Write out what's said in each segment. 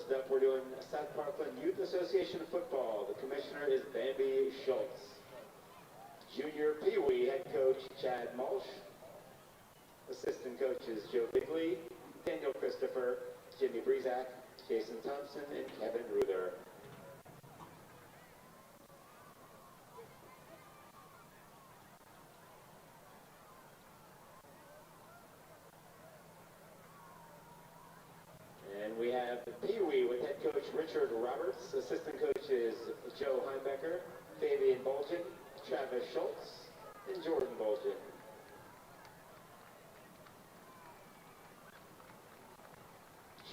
First up, we're doing South Parkland Youth Association football. The commissioner is Bambi Schultz. Junior Pee Wee head coach Chad Mulch. Assistant coaches Joe Bigley, Daniel Christopher, Jimmy Breezak, Jason Thompson, and Kevin Ruther. And we have Pee Wee with head coach Richard Roberts, assistant coaches Joe Heimbecker, Fabian Bolgen, Travis Schultz, and Jordan Bolgen.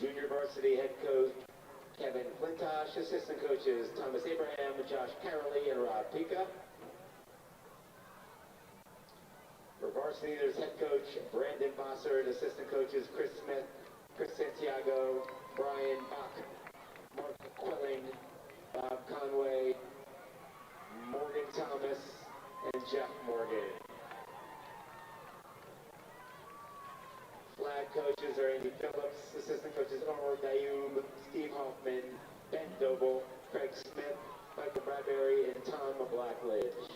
Junior varsity head coach Kevin Flintosh, assistant coaches Thomas Abraham, Josh Carrolley, and Rob Pica. For varsity, there's head coach Brandon Bossard, assistant coaches Chris Smith, Chris Santiago, Brian Bach, Mark Quilling, Bob Conway, Morgan Thomas, and Jeff Morgan. Flag coaches are Andy Phillips, assistant coaches Omar Dayoub, Steve Hoffman, Ben Doble, Craig Smith, Michael Bradbury, and Tom Blackledge.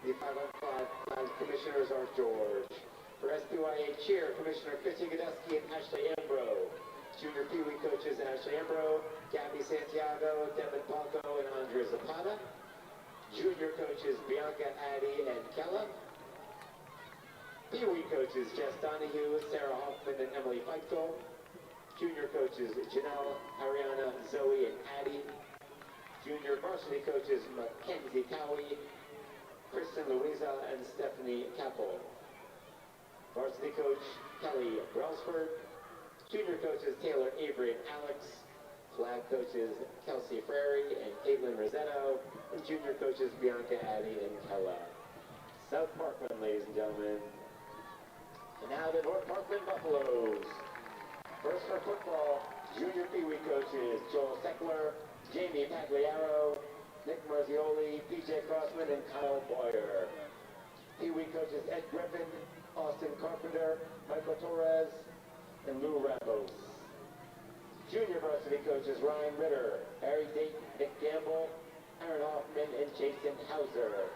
The 5-on-5 flag commissioners are George. For SPYA cheer, Commissioner Chrissy Godesky and Ashley Ambrose. Junior Pee Wee coaches Ashley Ambrose, Gabby Santiago, Devin Palco, and Andrea Zapata. Junior coaches Bianca Addy and Kella. Pee Wee coaches Jess Donahue, Sarah Hoffman, and Emily Feichel. Junior coaches Janelle, Ariana, Zoe, and Addie. Junior varsity coaches Mackenzie Cowie, Kristen Louisa, and Stephanie Keppel. Varsity coach Kelly Brelsford. Junior coaches Taylor Avery and Alex. Flag coaches Kelsey Frary and Caitlin Rosetto. And junior coaches Bianca Addy and Kella. South Parkland, ladies and gentlemen. And now the North Parkland Buffaloes. First for football, Junior Pee Wee coaches Joel Seckler, Jamie Pagliaro, Nick Marzioli, PJ Crossman, and Kyle Boyer. Pee Wee coaches Ed Griffin, Austin Carpenter, Michael Torres, and Lou Ramos. Junior varsity coaches Ryan Ritter, Harry Dayton, Nick Gamble, Aaron Hoffman, and Jason Hauser.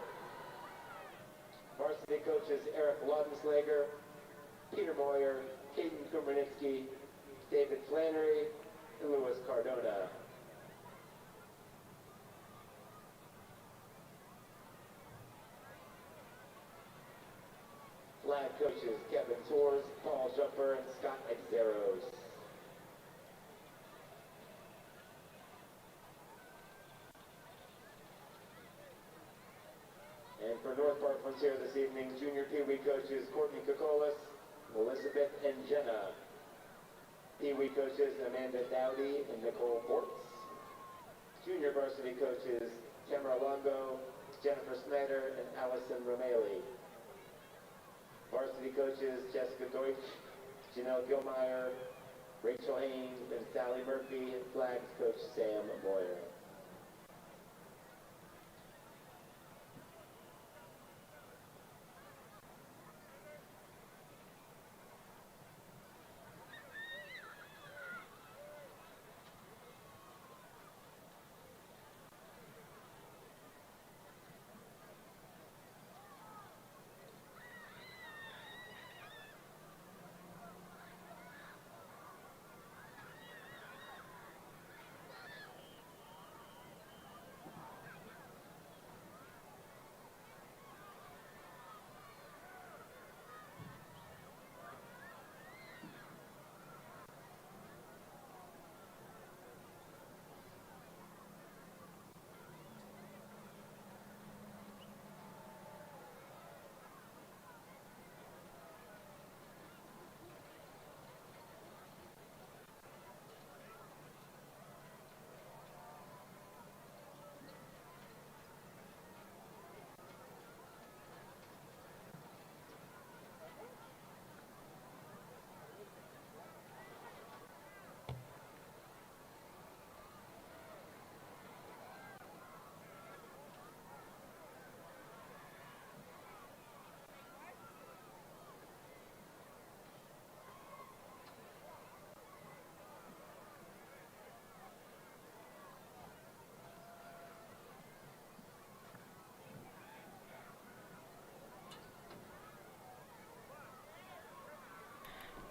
Varsity coaches Eric Laudenslager, Peter Moyer, Caden Kumarnitsky, David Flannery, and Louis Cardona. Flag coaches Kevin Tours, Paul Jumper, and Scott Exeros. And for North Parkland here this evening, Junior Pee Wee coaches Courtney Kokolis, Elizabeth and Jenna. Pee Wee coaches Amanda Dowdy and Nicole Bortz. Junior varsity coaches Tamara Longo, Jennifer Snyder, and Allison Romali. Varsity coaches Jessica Deutsch, Janelle Gilmeyer, Rachel Haynes, and Sally Murphy, and flags coach Sam Moyer.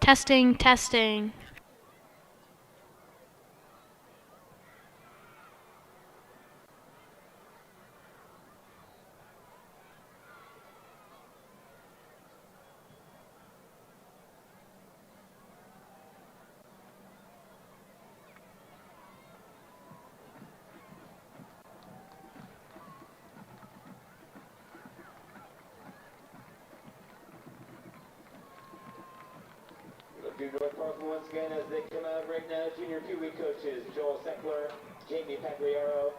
Testing, testing. We'll do North Parkland once again as they come out right now. Junior Pee Wee coaches Joel Seckler, Jamie Pagliaro,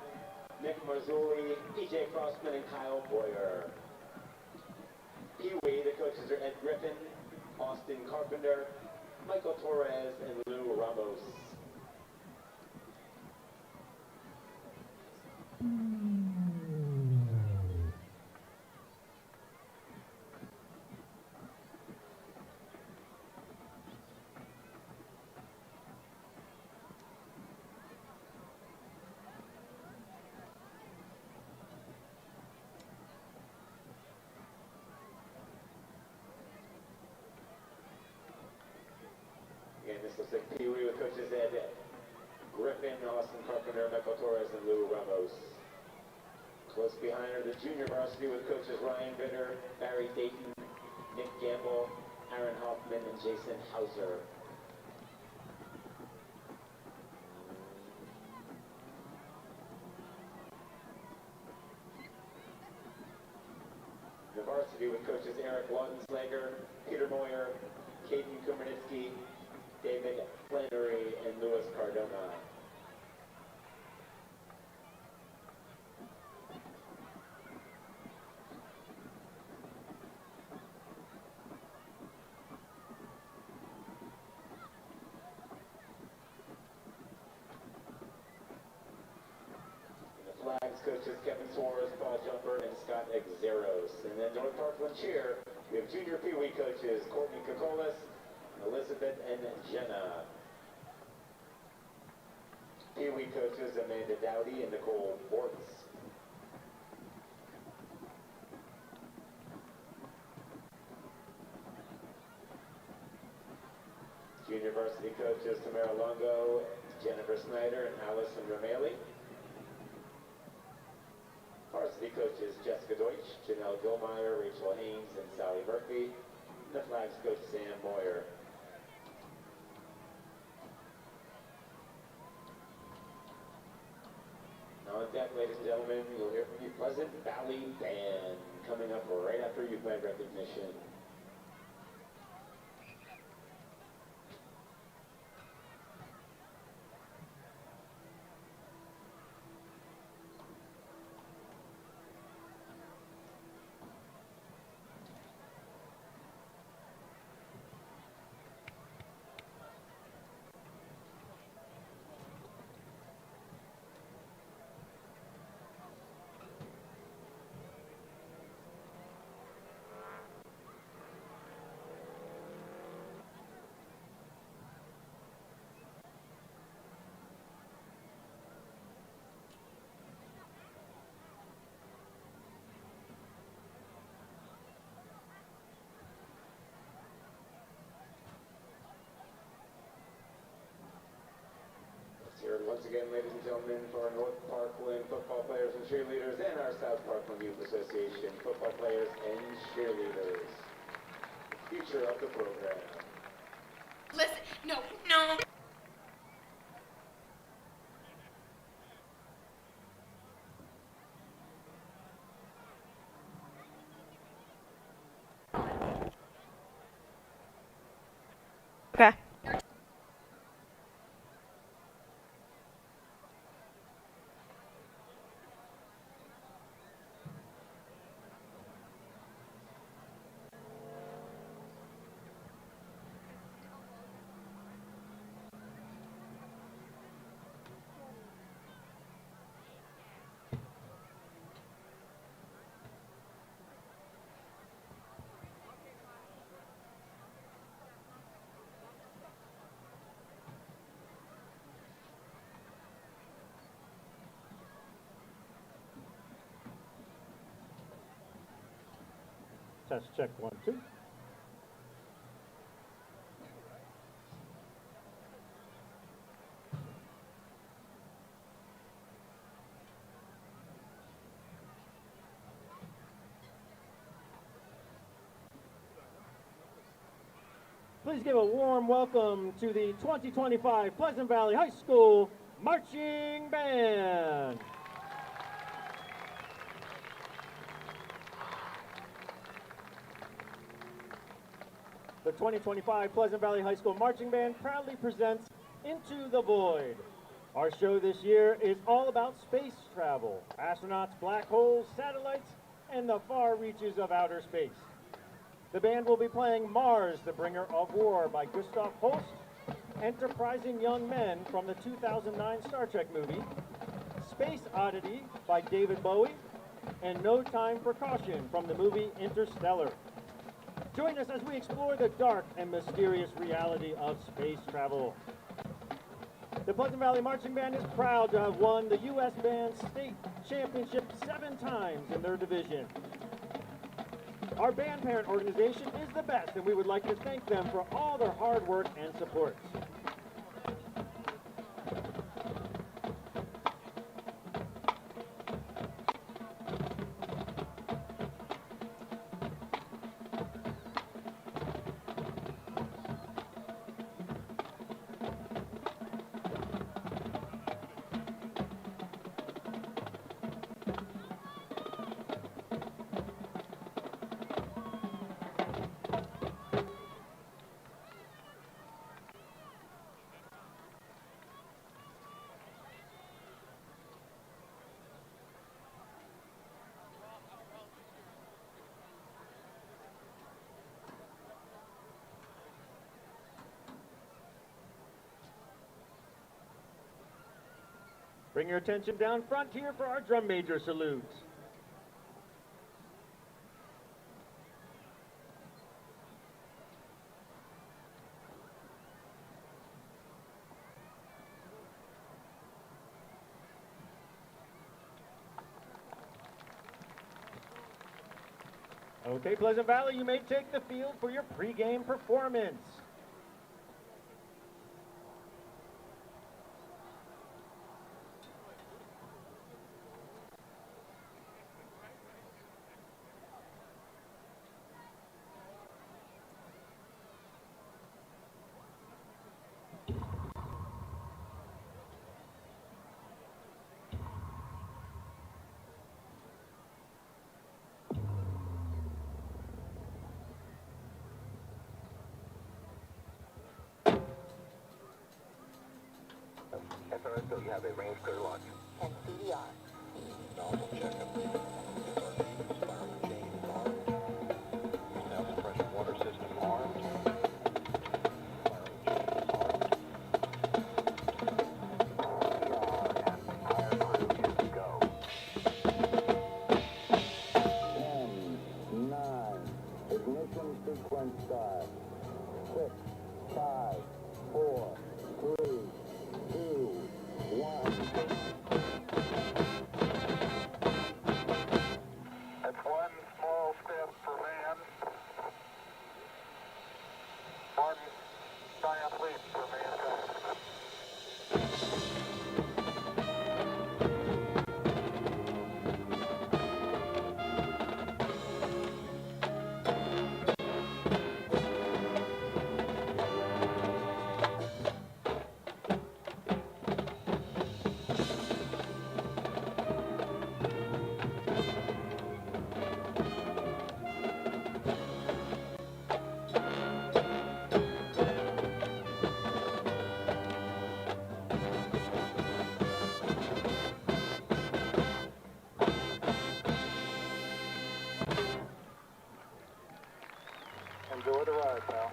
Nick Marzulli, PJ Crossman, and Kyle Boyer. Pee Wee, the coaches are Ed Griffin, Austin Carpenter, Michael Torres, and Lou Ramos. Again, this looks like Pee Wee with coaches Ed Griffin, Austin Carpenter, Michael Torres, and Lou Ramos. Close behind are the junior varsity with coaches Ryan Bitter, Barry Dayton, Nick Gamble, Aaron Hoffman, and Jason Hauser. The varsity with coaches Eric Lautenslager, Peter Moyer, Caden Kumanitsky, David Flannery, and Louis Cardona. Flags coaches Kevin Suarez, Paul Jumper, and Scott Exeros. And then North Parkland cheer, we have junior Pee Wee coaches Courtney Kokolas, Elizabeth, and Jenna. Pee Wee coaches Amanda Dowdy and Nicole Bortz. Junior varsity coaches Tamara Longo, Jennifer Snyder, and Allison Romali. Varsity coaches Jessica Deutsch, Janelle Gilmeyer, Rachel Haynes, and Sally Murphy. The flags coach Sam Moyer. Now on deck, ladies and gentlemen, you'll hear from the Pleasant Valley Band coming up right after your flag recognition. Here once again, ladies and gentlemen, for our North Parkland football players and cheerleaders and our South Parkland Youth Association football players and cheerleaders. Future of the program. Listen, no. Okay. Test check 1, 2. Please give a warm welcome to the 2025 Pleasant Valley High School Marching Band. The 2025 Pleasant Valley High School Marching Band proudly presents Into the Void. Our show this year is all about space travel, astronauts, black holes, satellites, and the far reaches of outer space. The band will be playing Mars, the Bringer of War by Gustav Holst, Enterprising Young Men from the 2009 Star Trek movie, Space Oddity by David Bowie, and No Time for Caution from the movie Interstellar. Join us as we explore the dark and mysterious reality of space travel. The Pleasant Valley Marching Band is proud to have won the U.S. Band State Championship 7 times in their division. Our band parent organization is the best, and we would like to thank them for all their hard work and support. Bring your attention down front here for our drum major salutes. Okay, Pleasant Valley, you may take the field for your pregame performance. SRS, so you have a range clear launch. And CDR. Nozzle checkup. Fireman chain is armed. Now suppression water system armed. Fireman chain is armed. CDR and fire crew is to go. 10, 9, ignition sequence start. 6, 5, 4, 3, 2, 1. That's one small step for man. One giant leap for mankind. Enjoy the ride, pal.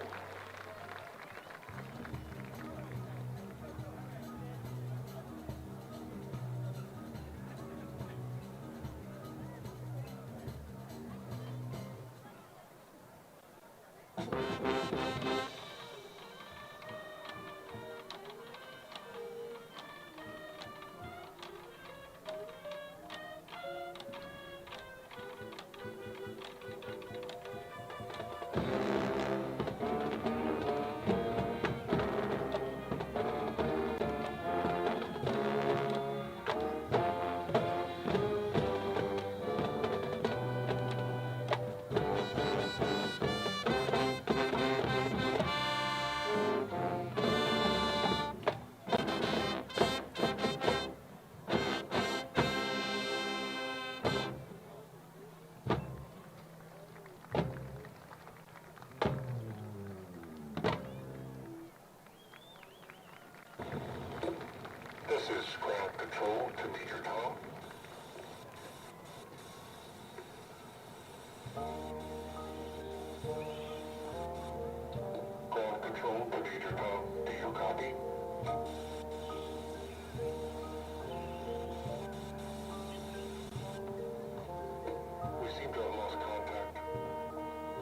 We seem to have lost contact.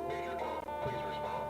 Major Tom, please respond.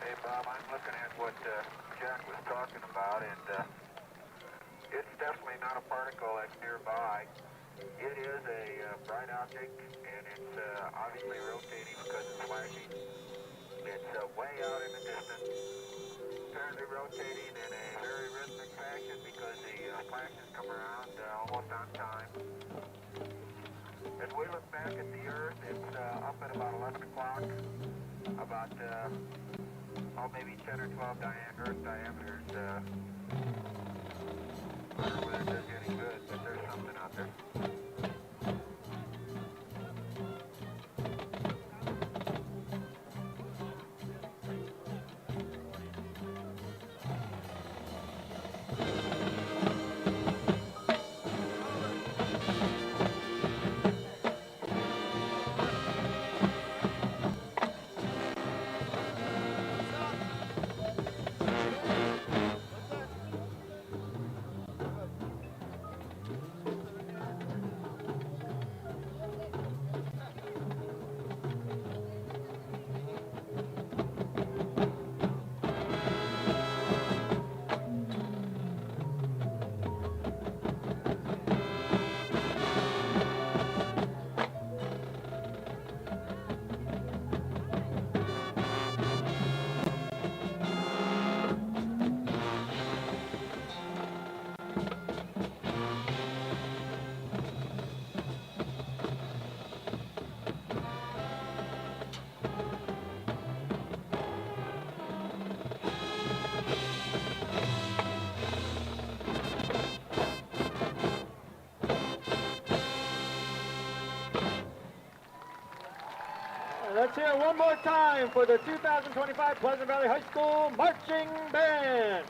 Hey, Bob, I'm looking at what Jack was talking about, and it's definitely not a particle that's nearby. It is a bright object, and it's obviously rotating because it's flashing. It's way out in the distance, apparently rotating in a very rhythmic fashion because the flashes come around almost on time. As we look back at the Earth, it's up at about 11 o'clock, about maybe 10 or 12 Earth diameters. I don't know whether it does any good, but there's something out there. Let's hear it one more time for the 2025 Pleasant Valley High School Marching Band.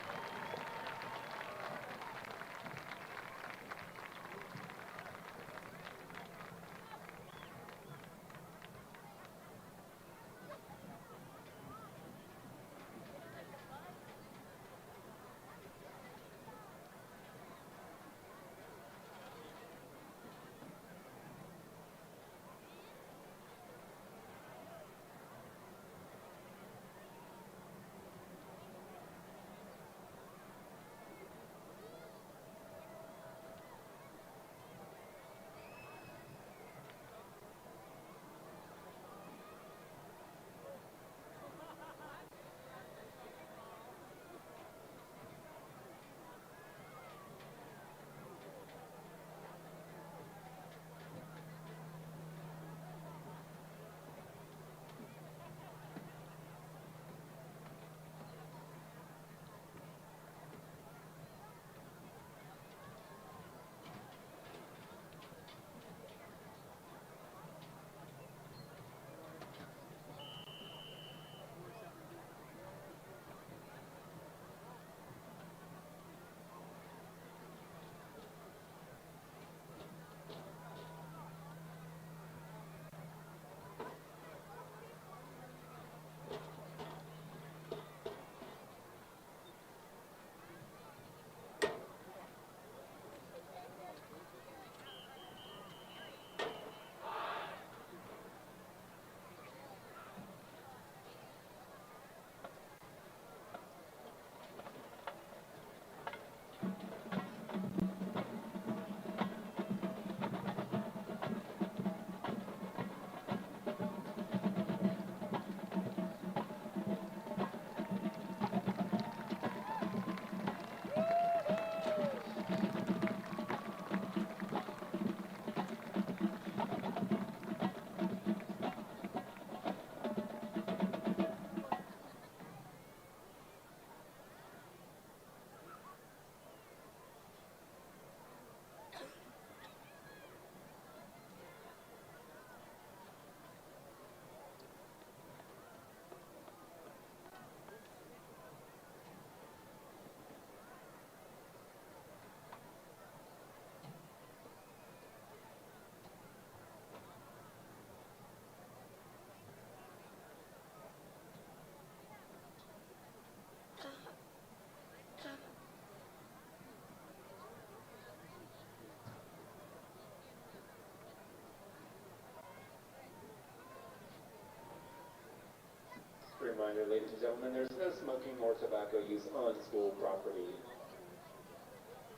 reminder, ladies and gentlemen, there's no smoking or tobacco use on school property.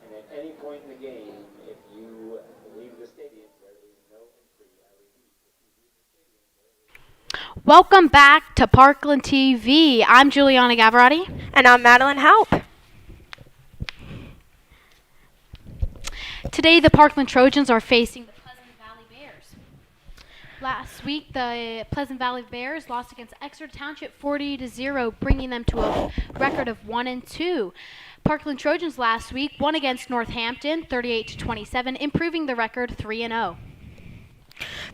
And at any point in the game, if you leave the stadium, there is no entry. I repeat, if you leave the stadium, there is... Welcome back to Parkland TV. I'm Juliana Gavarotti. And I'm Madeline Haupt. Today, the Parkland Trojans are facing the Pleasant Valley Bears. Last week, the Pleasant Valley Bears lost against Exeter Township 40-0, bringing them to a record of 1-2. Parkland Trojans last week won against Northampton 38-27, improving the record 3-0.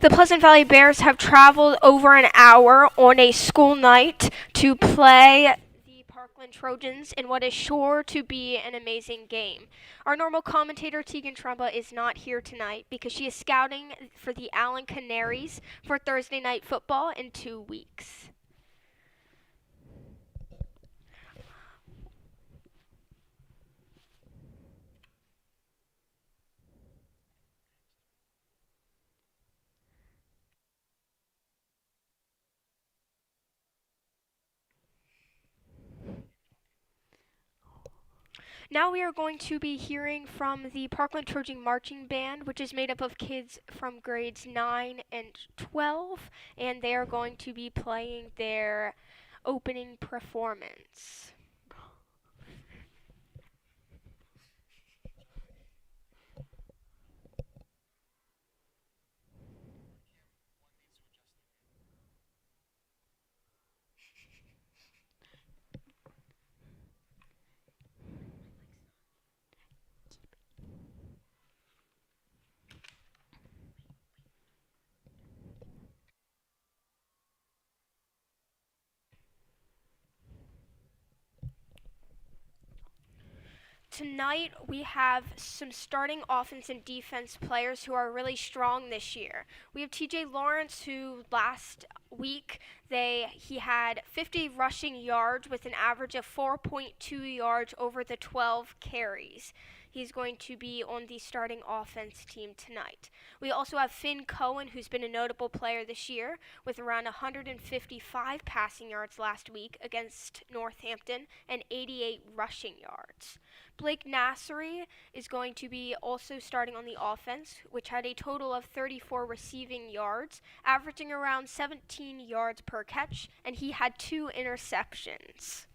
The Pleasant Valley Bears have traveled over an hour on a school night to play the Parkland Trojans in what is sure to be an amazing game. Our normal commentator, Tegan Trumba, is not here tonight because she is scouting for the Allen Canaries for Thursday night football in 2 weeks. Now we are going to be hearing from the Parkland Trojan Marching Band, which is made up of kids from grades 9 and 12, and they are going to be playing their opening performance. Tonight, we have some starting offense and defense players who are really strong this year. We have TJ Lawrence, who last week he had 50 rushing yards with an average of 4.2 yards over the 12 carries. He's going to be on the starting offense team tonight. We also have Finn Cohen, who's been a notable player this year, with around 155 passing yards last week against Northampton and 88 rushing yards. Blake Nasseri is going to be also starting on the offense, which had a total of 34 receiving yards, averaging around 17 yards per catch, and he had 2 interceptions.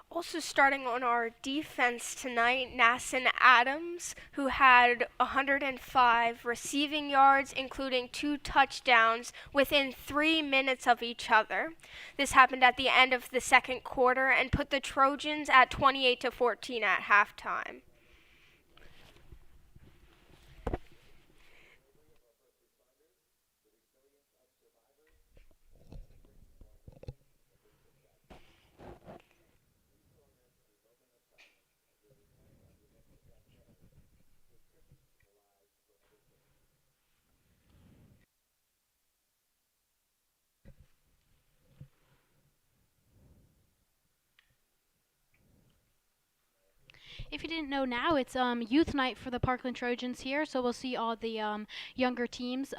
Also starting on our defense tonight, Nasson Adams, who had 105 receiving yards, including 2 touchdowns within 3 minutes of each other. This happened at the end of the second quarter and put the Trojans at 28-14 at halftime. If you didn't know now, it's youth night for the Parkland Trojans here, so we'll see all the younger teams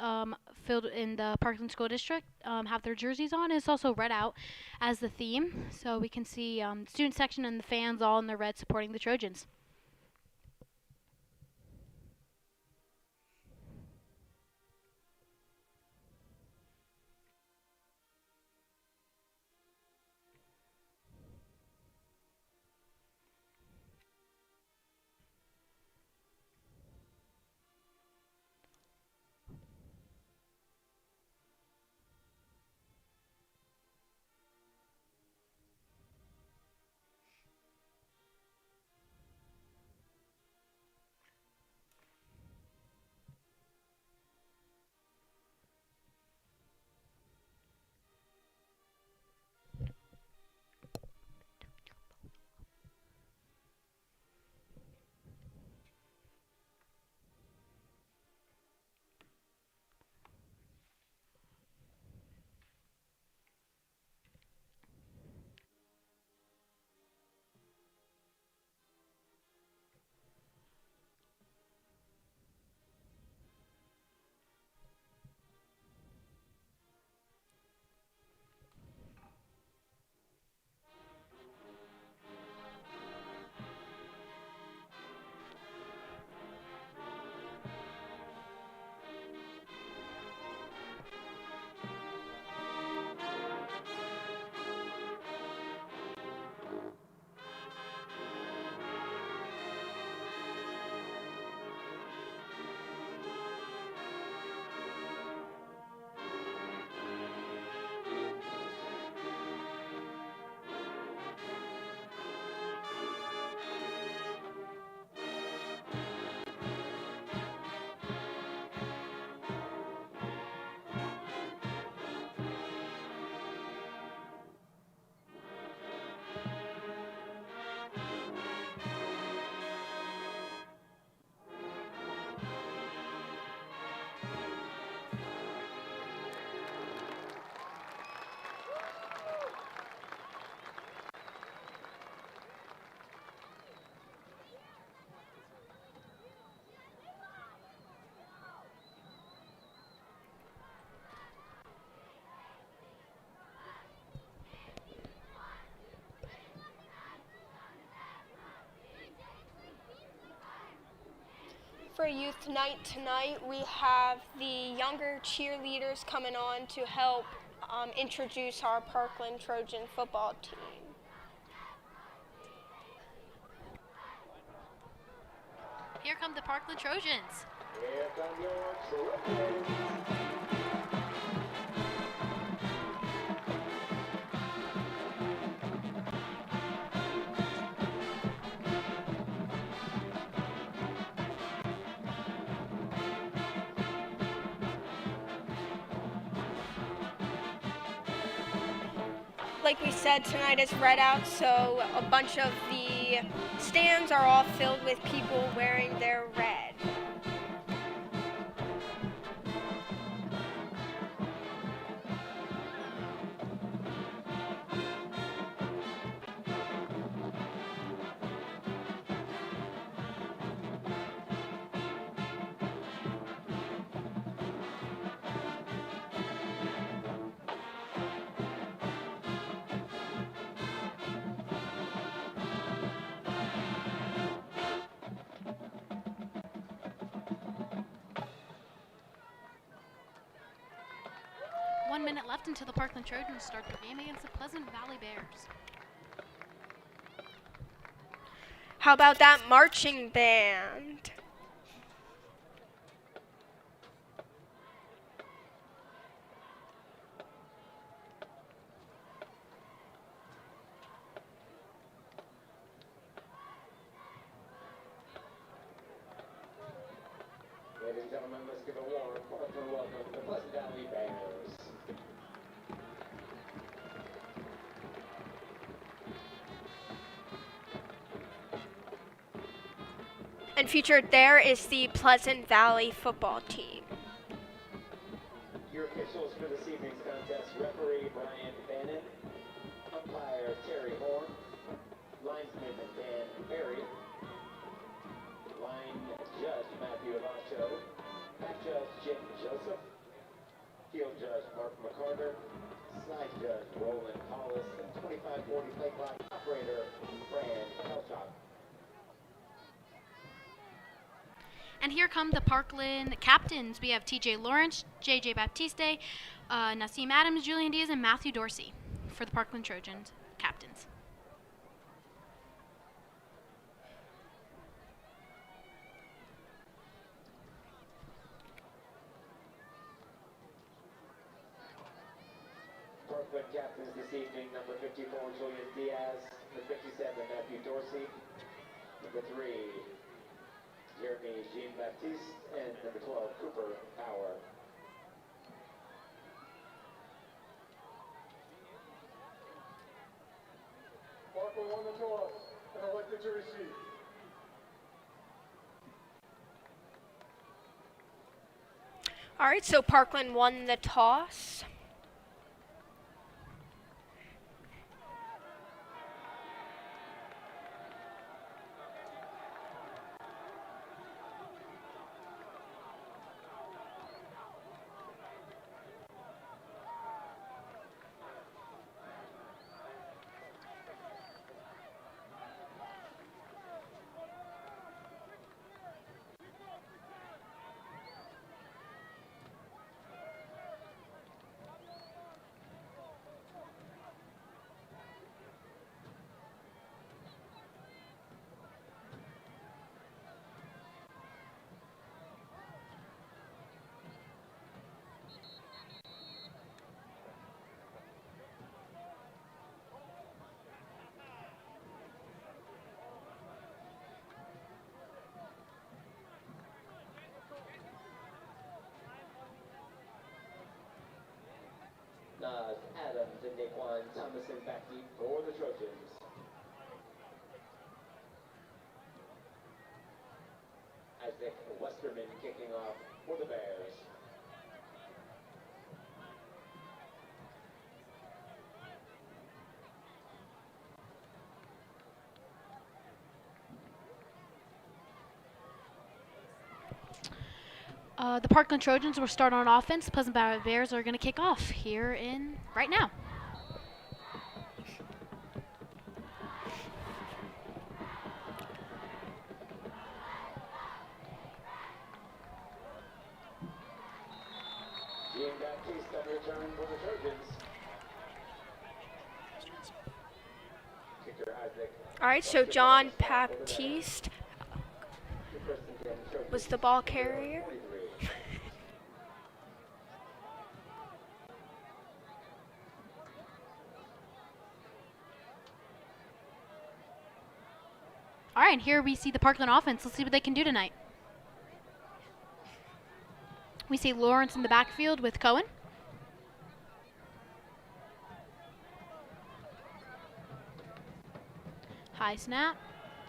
filled in the Parkland School District have their jerseys on. It's also red out as the theme, so we can see the student section and the fans all in the red supporting the Trojans. For youth night tonight, we have the younger cheerleaders coming on to help introduce our Parkland Trojan football team. Here come the Parkland Trojans. Here come your Trojans. Like we said, tonight is red out, so a bunch of the stands are all filled with people wearing their red. One minute left until the Parkland Trojans start their game against the Pleasant Valley Bears. How about that marching band? Ladies and gentlemen, let's give a warm welcome to the Pleasant Valley Bears. And featured there is the Pleasant Valley football team. Your officials for this evening's contest: referee Brian Bannon, umpire Terry Horn, linesman Dan Perry, line judge Matthew Avacho, back judge Jim Joseph, field judge Mark McCarter, side judge Roland Hollis, and 2540 play clock operator Fran Helshop. And here come the Parkland captains. We have TJ Lawrence, JJ Baptiste, Nassim Adams, Julian Diaz, and Matthew Dorsey for the Parkland Trojans captains. Parkland captains this evening: number 54 Julian Diaz, number 57 Matthew Dorsey, number 3 Jeremy Jean-Baptiste, and number 12, Cooper Power. Parkland won the toss and elected to receive. All right, so Parkland won the toss. Nas Adams and Naquan Thomason back deep for the Trojans. Isaac Westerman kicking off for the Bears. The Parkland Trojans will start on offense. Pleasant Valley Bears are going to kick off here in right now. Baptiste on return for the Trojans. Kicker Isaac. All right, so John Baptiste was the ball carrier. All right, and here we see the Parkland offense. Let's see what they can do tonight. We see Lawrence in the backfield with Cohen. High snap.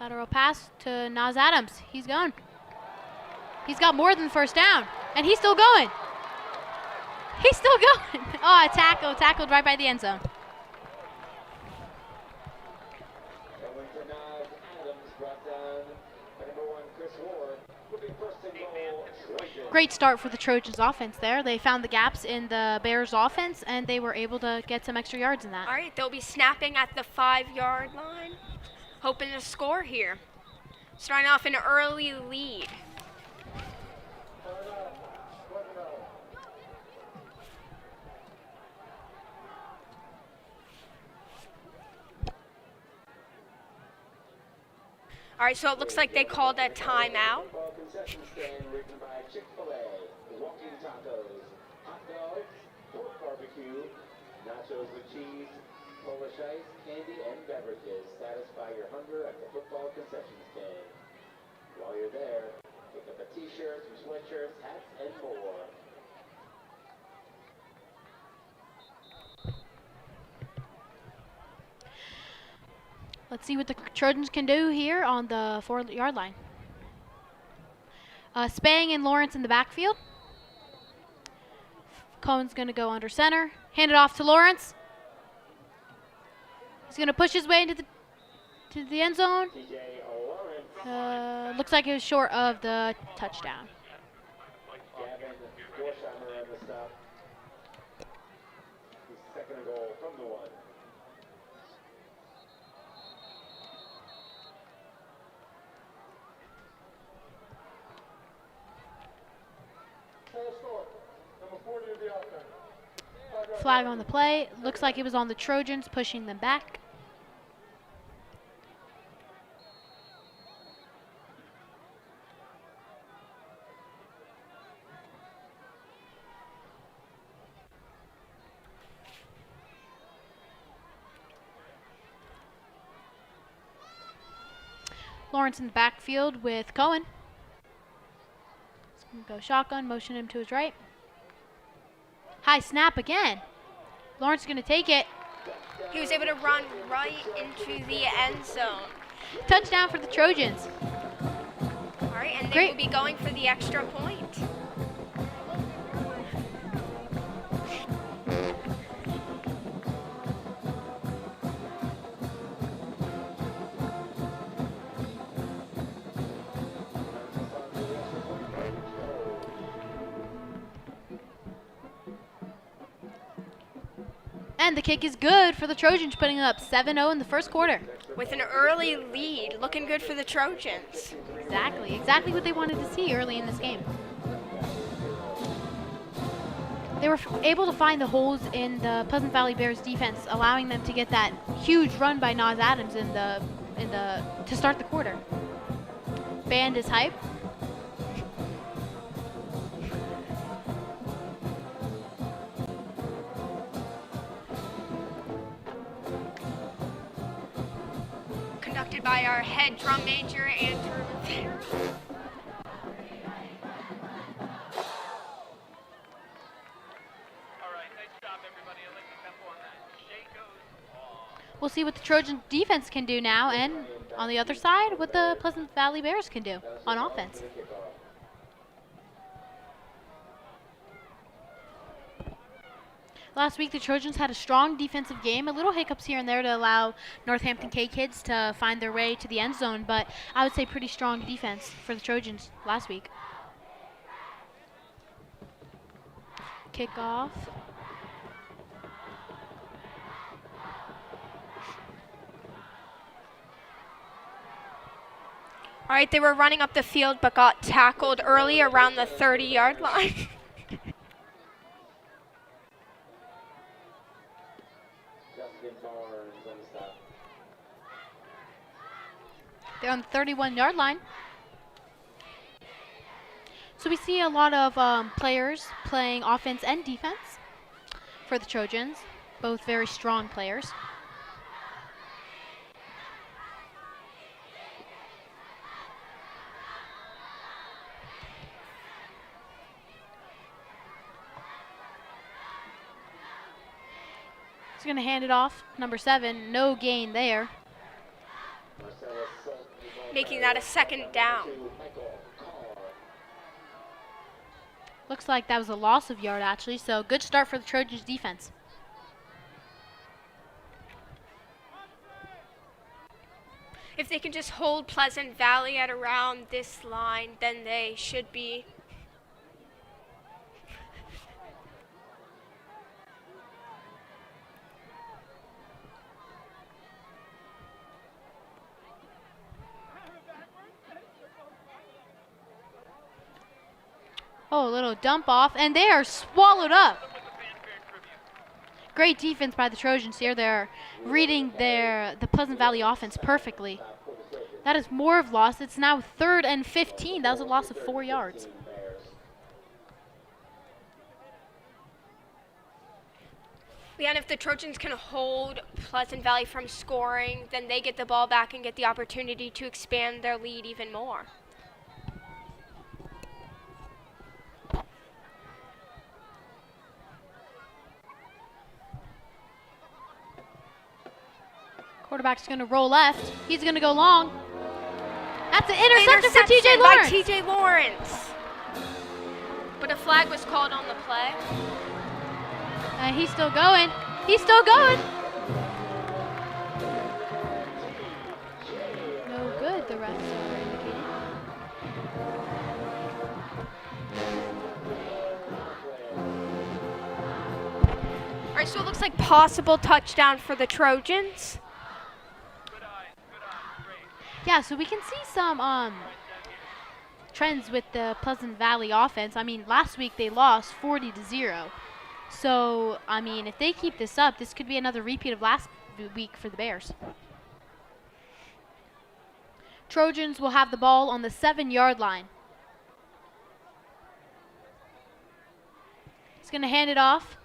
Lateral pass to Nas Adams. He's gone. He's got more than first down. And he's still going. He's still going. Oh, a tackle. Tackled right by the end zone. Going to Nas Adams, brought down by number 1, Chris Ward. Moving first and goal, Trojans. Great start for the Trojans offense there. They found the gaps in the Bears offense, and they were able to get some extra yards in that. All right, they'll be snapping at the 5-yard line, hoping to score here. Starting off an early lead. All right, so it looks like they called a timeout. Football concession stand written by Chick-fil-A. Walking tacos, hot dogs, pork barbecue, nachos with cheese, Polish ice, candy, and beverages. Satisfy your hunger at the football concession stand. While you're there, pick up a t-shirt, some sweatshirts, hats, and more. Let's see what the Trojans can do here on the 4-yard line. Spang and Lawrence in the backfield. Cohen's going to go under center. Hand it off to Lawrence. He's going to push his way into the end zone. TJ Lawrence. Looks like it was short of the touchdown. Gavin Dorsheimer on the stop. He's second and goal from the 1. Full score. Number 40 of the offense. Flag on the play. Looks like it was on the Trojans, pushing them back. Lawrence in the backfield with Cohen. He's going to go shotgun, motion him to his right. High snap again. Lawrence is going to take it. He was able to run right into the end zone. Touchdown for the Trojans. All right, and they Great. will be going for the extra point. And the kick is good for the Trojans, putting it up 7-0 in the first quarter. With an early lead, looking good for the Trojans. Exactly what they wanted to see early in this game. They were able to find the holes in the Pleasant Valley Bears defense, allowing them to get that huge run by Nas Adams to start the quarter. Band is hype. Conducted by our head drum major, Andrew Rivera. We'll see what the Trojan defense can do now, and on the other side, what the Pleasant Valley Bears can do on offense. Last week, the Trojans had a strong defensive game. A little hiccups here and there to allow Northampton K kids to find their way to the end zone, but I would say pretty strong defense for the Trojans last week. Kickoff. All right, they were running up the field but got tackled early around the 30-yard line. Washington Barnes on the stop. They're on the 31-yard line. So we see a lot of players playing offense and defense for the Trojans, both very strong players. He's going to hand it off. Number 7, no gain there. Making that a second down. Looks like that was a loss of yard, actually, so good start for the Trojans defense. If they can just hold Pleasant Valley at around this line, then they should be. Oh, a little dump off, and they are swallowed up. Great defense by the Trojans here. They're reading the Pleasant Valley offense perfectly. That is more of loss. It's now 3rd and 15. That was a loss of 4 yards. Yeah, and if the Trojans can hold Pleasant Valley from scoring, then they get the ball back and get the opportunity to expand their lead even more. Quarterback's going to roll left. He's going to go long. That's an interception for TJ Lawrence. By TJ Lawrence. But a flag was called on the play. He's still going. He's still going. No good, the refs are indicating. All right, so it looks like possible touchdown for the Trojans. Yeah, so we can see some trends with the Pleasant Valley offense. I mean, last week they lost 40-0. So, I mean, if they keep this up, this could be another repeat of last week for the Bears. Trojans will have the ball on the 7-yard line. He's going to hand it off.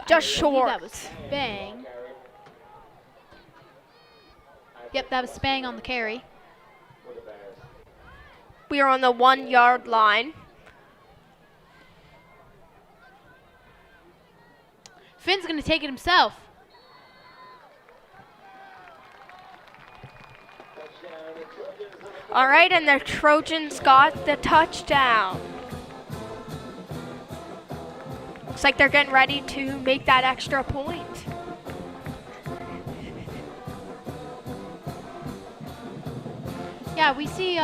Just short. That was Spang. Yep, that was Spang on the carry. We are on the 1-yard line. Finn's going to take it himself. All right, and the Trojans got the touchdown. Looks like they're getting ready to make that extra point. Yeah, we see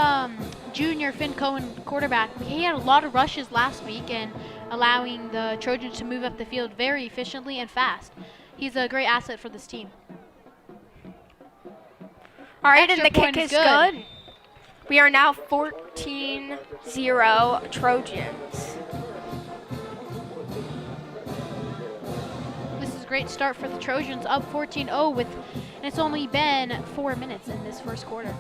junior Finn Cohen, quarterback. He had a lot of rushes last week and allowing the Trojans to move up the field very efficiently and fast. He's a great asset for this team. All right, Extra and the point kick is good. We are now 14-0 Trojans. This is a great start for the Trojans, up 14-0 and it's only been 4 minutes in this first quarter.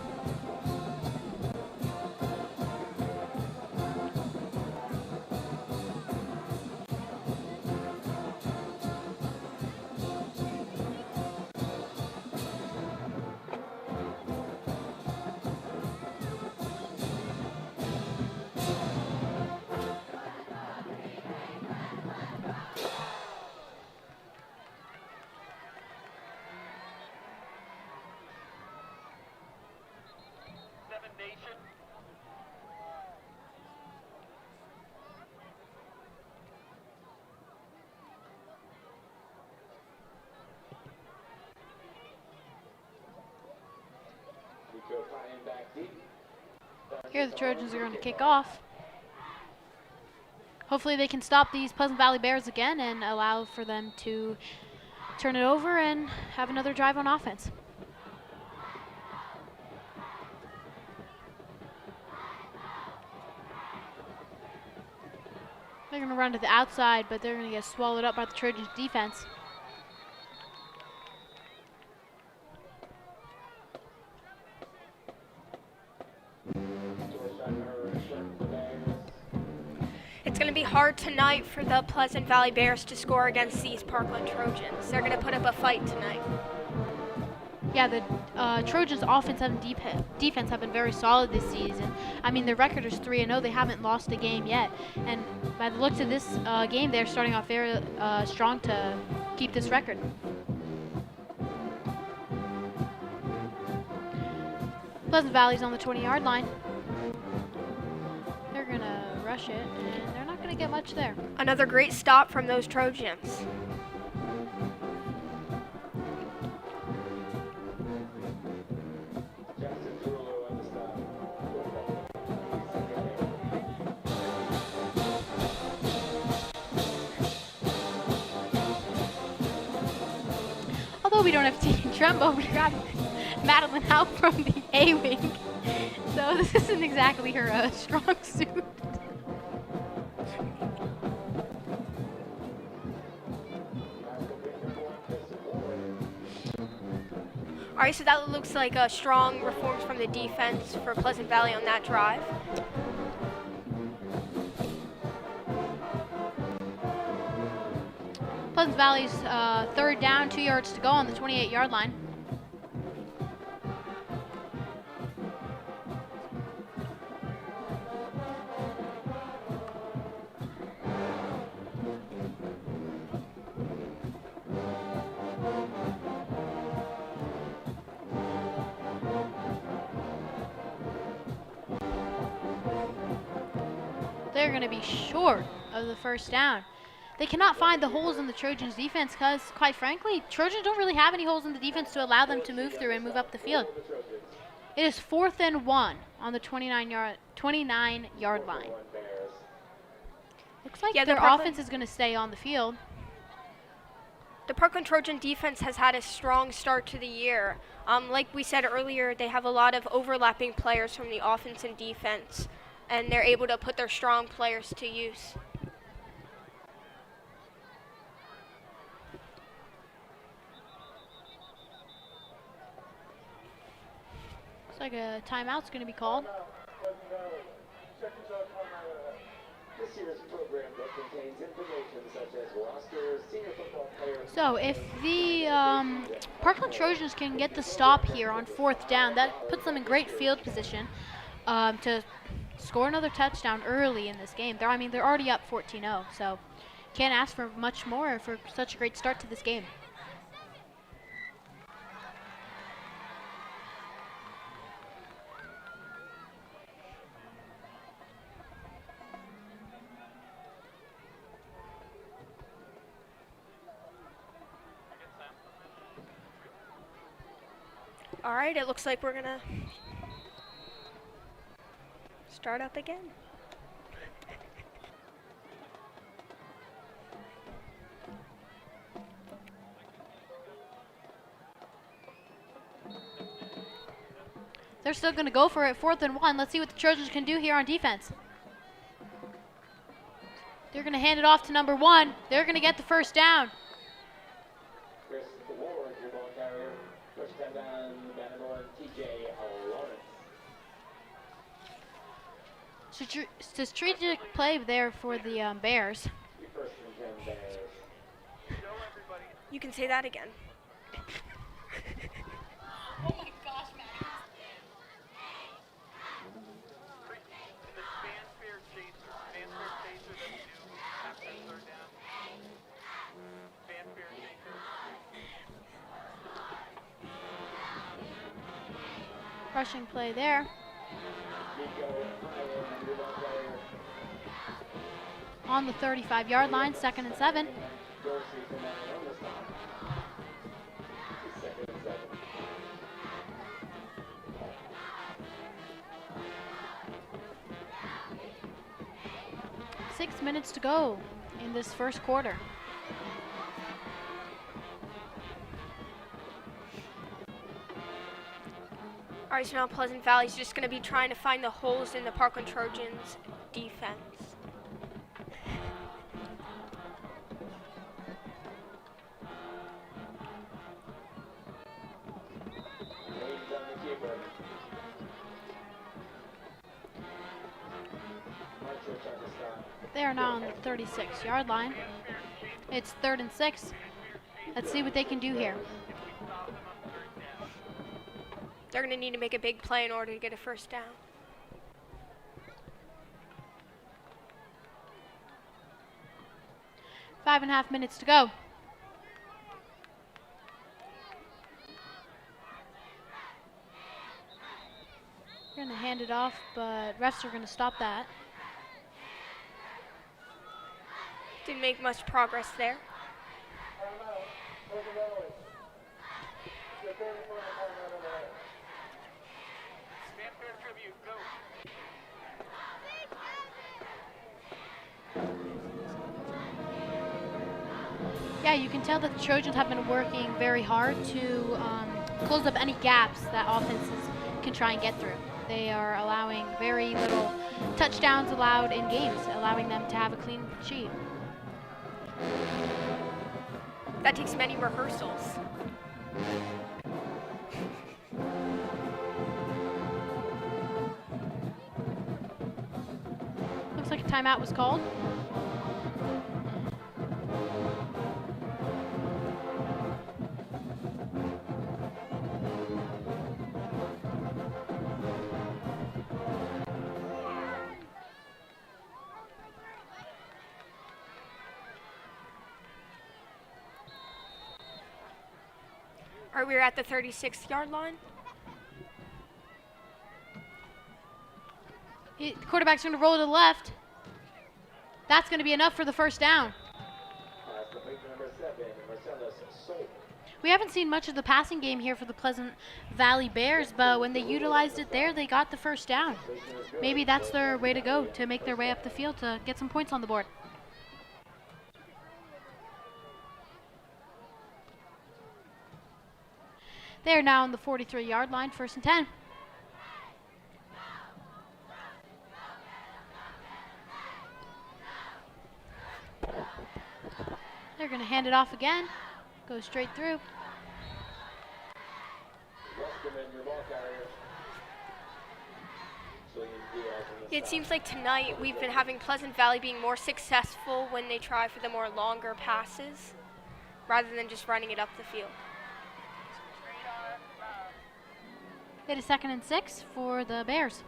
Here the Trojans are going to kick off. Hopefully they can stop these Pleasant Valley Bears again and allow for them to turn it over and have another drive on offense. They're going to run to the outside, but they're going to get swallowed up by the Trojans defense. tonight for the Pleasant Valley Bears to score against these Parkland Trojans. They're going to put up a fight tonight. Yeah, the Trojans' offense and defense have been very solid this season. I mean, their record is 3-0. They haven't lost a game yet. And by the looks of this game, they're starting off very strong to keep this record. Pleasant Valley's on the 20-yard line. They're going to rush it, and they're not going to get much there. Another great stop from those Trojans. Jackson Derulo on the stop. Although we don't have Tegan Trembo, we got Madeline out from the A-wing. So this isn't exactly her strong suit. All right, so that looks like strong reforms from the defense for Pleasant Valley on that drive. Pleasant Valley's third down, 2 yards to go on the 28-yard line. They're going to be short of the first down. They cannot find the holes in the Trojans' defense because, quite frankly, Trojans don't really have any holes in the defense to allow them to move through and move up the field. It is 4th and 1 on the 29-yard line. Looks like their offense is going to stay on the field. The Parkland Trojan defense has had a strong start to the year. Like we said earlier, they have a lot of overlapping players from the offense and defense, and they're able to put their strong players to use. Looks like a timeout's going to be called. This year's program that contains information such as rosters, senior football players. So if the Parkland Trojans can get the stop here on 4th down, that puts them in great field position to score another touchdown early in this game. They're already up 14-0, so can't ask for much more for such a great start to this game. All right, it looks like we're gonna start up again. They're still going to go for it, 4th and 1. Let's see what the Trojans can do here on defense. They're going to hand it off to number 1. They're going to get the first down. Chris Ward, your ball carrier. First down, Madeline TJ Lawrence. Strategic play there for the Bears. First and 10 Bears. You can say that again. Oh my gosh, man. Rushing play there. On the 35-yard line, 2nd and 7. Six minutes to go in this first quarter. All right, so now Pleasant Valley's just going to be trying to find the holes in the Parkland Trojans' defense. They are now on the 36-yard line. It's 3rd and 6. Let's see what they can do here. They're going to need to make a big play in order to get a first down. Five and a half minutes to go. We're going to hand it off, but refs are going to stop that. Didn't make much progress there. Yeah, you can tell that the Trojans have been working very hard to close up any gaps that offenses can try and get through. They are allowing very little touchdowns allowed in games, allowing them to have a clean sheet. That takes many rehearsals. Looks like a timeout was called. All right, we're at the 36-yard line. The quarterback's going to roll to the left. That's going to be enough for the first down. We haven't seen much of the passing game here for the Pleasant Valley Bears, but when they utilized it there, they got the first down. Maybe that's their way to go, to make their way up the field to get some points on the board. They are now on the 43-yard line, 1st and 10. They're going to hand it off again. Go straight through. It seems like tonight we've been having Pleasant Valley being more successful when they try for the more longer passes rather than just running it up the field. It is 2nd and 6 for the Bears.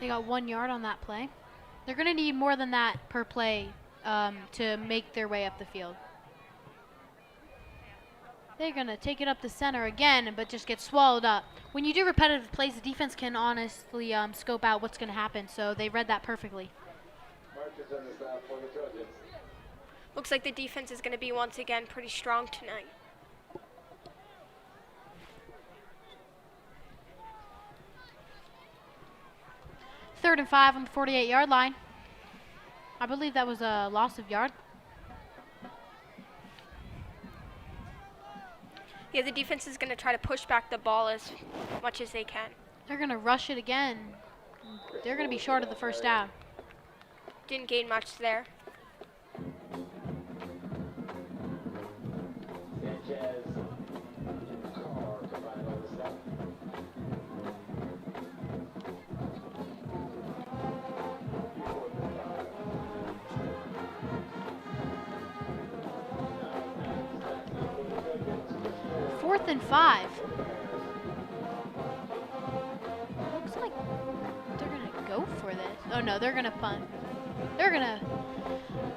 They got 1 yard on that play. They're going to need more than that per play to make their way up the field. They're going to take it up the center again, but just get swallowed up. When you do repetitive plays, the defense can honestly scope out what's going to happen, so they read that perfectly. Looks like the defense is going to be once again pretty strong tonight. Third and 5 on the 48-yard line. I believe that was a loss of yard. Yeah, the defense is going to try to push back the ball as much as they can. They're going to rush it again. They're going to be short of the first down. Didn't gain much there. Fourth and 5. Looks like they're going to go for this. Oh, no, they're going to punt. They're going to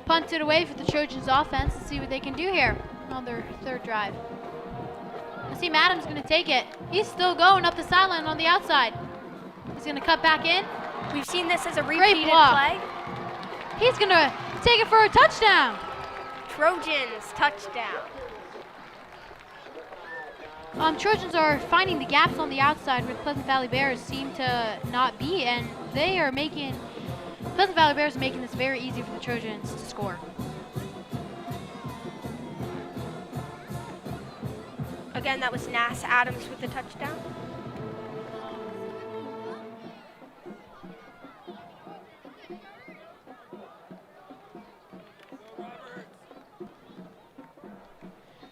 punt it away for the Trojans offense and see what they can do here on their third drive. Nassim Adams going to take it. He's still going up the sideline on the outside. He's going to cut back in. We've seen this as a repeated block. play. He's going to take it for a touchdown. Trojans, touchdown. Trojans are finding the gaps on the outside where the Pleasant Valley Bears seem to not be, and they are making, Pleasant Valley Bears are making this very easy for the Trojans to score. Again, that was Nass Adams with the touchdown.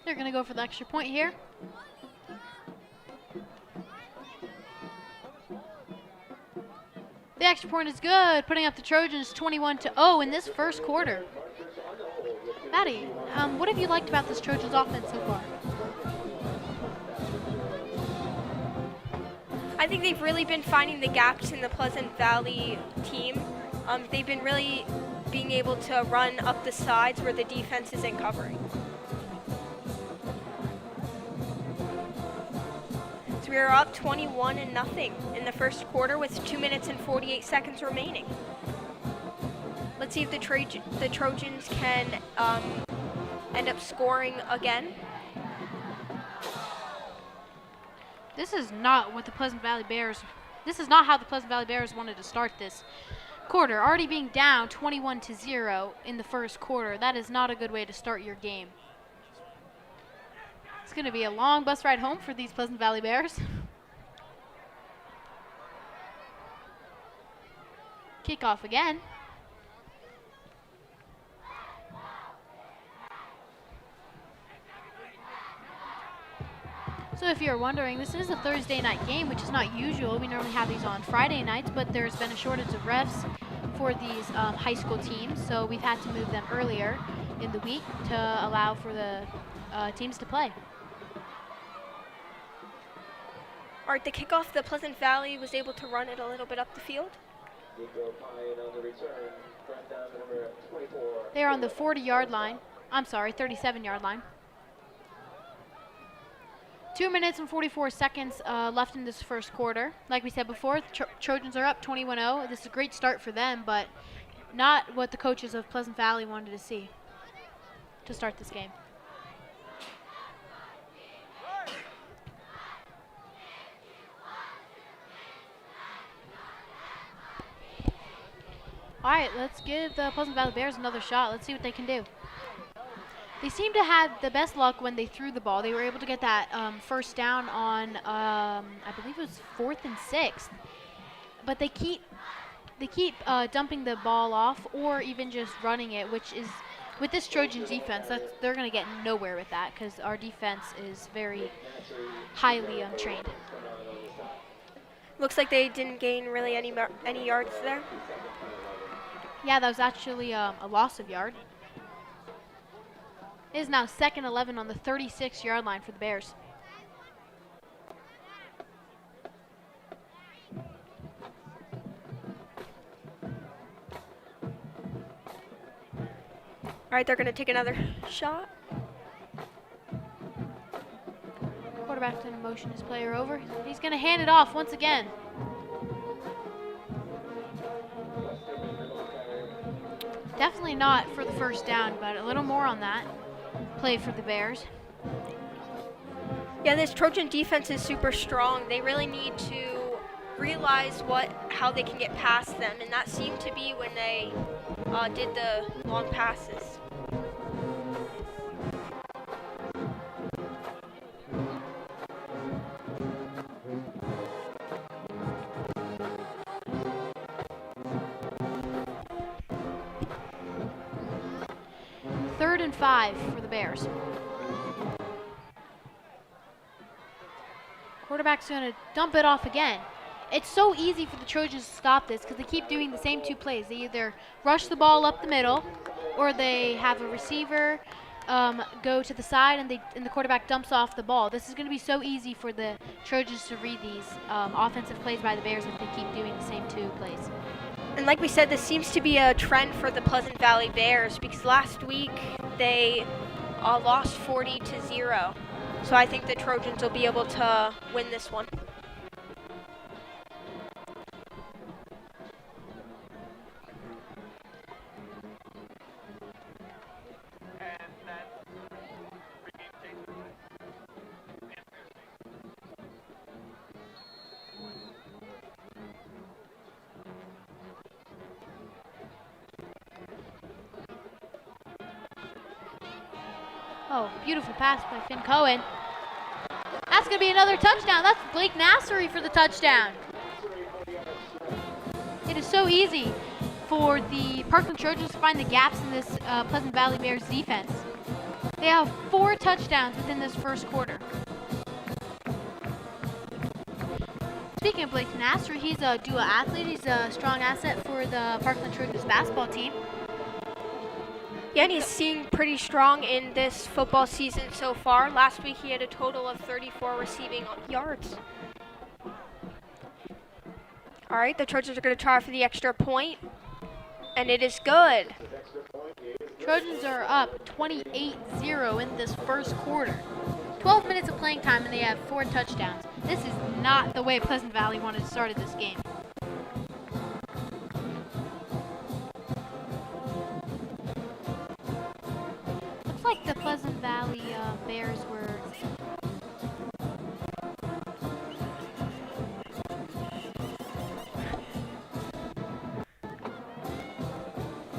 They're going to go for the extra point here. extra point is good, putting up the Trojans 21-0 in this first quarter. Maddie, what have you liked about this Trojans offense so far? I think they've really been finding the gaps in the Pleasant Valley team. They've been really being able to run up the sides where the defense isn't covering. So we are up 21-0 in the first quarter with 2 minutes and 48 seconds remaining. Let's see if the Trojans can end up scoring again. This is not what the Pleasant Valley Bears. This is not how the Pleasant Valley Bears wanted to start this quarter. Already being down 21-0 in the first quarter. That is not a good way to start your game. It's going to be a long bus ride home for these Pleasant Valley Bears. Kickoff again. So if you're wondering, this is a Thursday night game, which is not usual. We normally have these on Friday nights, but there's been a shortage of refs for these high school teams, so we've had to move them earlier in the week to allow for the teams to play. All right, the kickoff, the Pleasant Valley was able to run it a little bit up the field. They are on the 40-yard line. I'm sorry, 37-yard line. 2 minutes and 44 seconds left in this first quarter. Like we said before, the Trojans are up 21-0. This is a great start for them, but not what the coaches of Pleasant Valley wanted to see to start this game. All right, let's give the Pleasant Valley Bears another shot. Let's see what they can do. They seem to have the best luck when they threw the ball. They were able to get that first down on, I believe it was 4th and 6th. But they keep dumping the ball off or even just running it, which is, with this Trojans defense, they're going to get nowhere with that because our defense is very highly trained. Looks like they didn't gain really any yards there. Yeah, that was actually a loss of yard. It is now 2nd 11 on the 36-yard line for the Bears. All right, they're going to take another shot. Quarterback's going to motion his player over. He's going to hand it off once again. Definitely not for the first down, but a little more on that play for the Bears. Yeah, this Trojan defense is super strong. They really need to realize how they can get past them, and that seemed to be when they did the long passes. Third and 5 for the Bears. Quarterback's going to dump it off again. It's so easy for the Trojans to stop this because they keep doing the same two plays. They either rush the ball up the middle or they have a receiver go to the side and the quarterback dumps off the ball. This is going to be so easy for the Trojans to read these offensive plays by the Bears if they keep doing the same two plays. And like we said, this seems to be a trend for the Pleasant Valley Bears because last week they lost 40-0. So I think the Trojans will be able to win this one. Oh, beautiful pass by Finn Cohen. That's going to be another touchdown. That's Blake Nassery for the touchdown. It is so easy for the Parkland Trojans to find the gaps in this Pleasant Valley Bears defense. They have 4 touchdowns within this first quarter. Speaking of Blake Nasser, he's a dual athlete. He's a strong asset for the Parkland Trojans basketball team. Yeah, and he's seeing pretty strong in this football season so far. Last week he had a total of 34 receiving yards. All right, the Trojans are going to try for the extra point, and it is good. Trojans are up 28-0 in this first quarter. 12 minutes of playing time and they have 4 touchdowns. This is not the way Pleasant Valley wanted to start this game. Looks like the Pleasant Valley Bears were...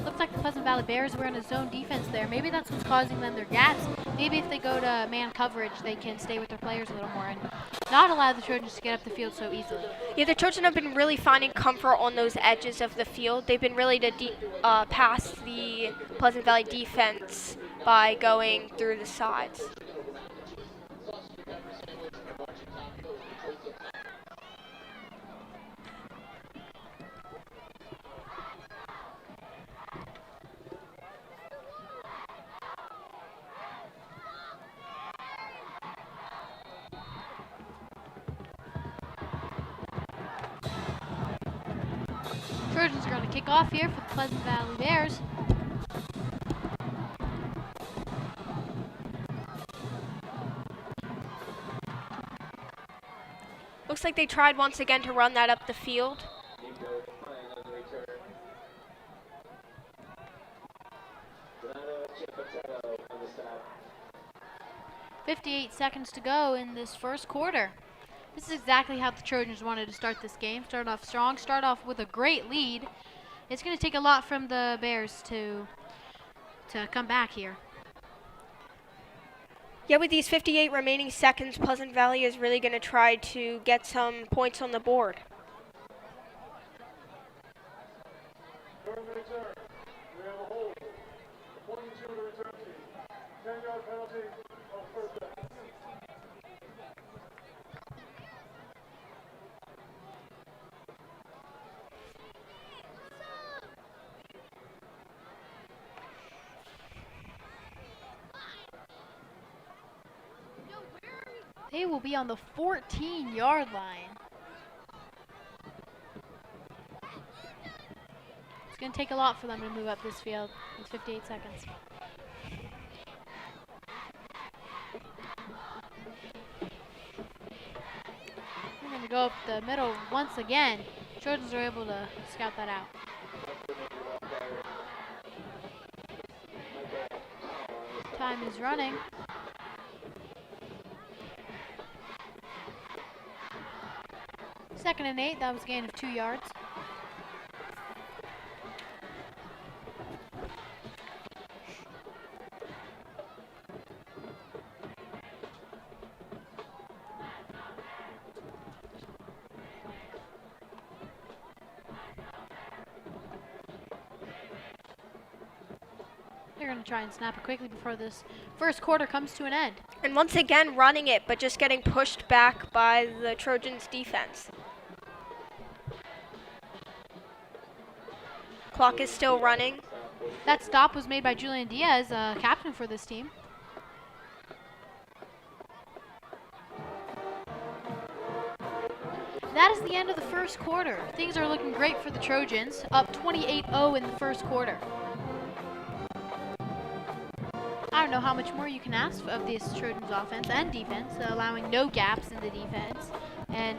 Looks like the Pleasant Valley Bears were in a zone defense there. Maybe that's what's causing them their gaps. Maybe if they go to man coverage, they can stay with their players a little more and not allow the Trojans to get up the field so easily. Yeah, the Trojans have been really finding comfort on those edges of the field. They've been really to pass the Pleasant Valley defense by going through the sides. Trojans are going to kick off here for the Pleasant Valley Bears. Looks like they tried once again to run that up the field. 58 seconds to go in this first quarter. This is exactly how the Trojans wanted to start this game. Start off strong, start off with a great lead. It's going to take a lot from the Bears to come back here. Yeah, with these 58 remaining seconds, Pleasant Valley is really going to try to get some points on the board. During the return, we have a hold. According to the return team, 10-yard penalty on first down. They will be on the 14-yard line. It's going to take a lot for them to move up this field with 58 seconds. We're going to go up the middle once again. Trojans are able to scout that out. Time is running. Second and 8, that was a gain of 2 yards. They're going to try and snap it quickly before this first quarter comes to an end. And once again running it, but just getting pushed back by the Trojans defense. Clock is still running. That stop was made by Julian Diaz, captain for this team. That is the end of the first quarter. Things are looking great for the Trojans, up 28-0 in the first quarter. I don't know how much more you can ask of this Trojans offense and defense, allowing no gaps in the defense and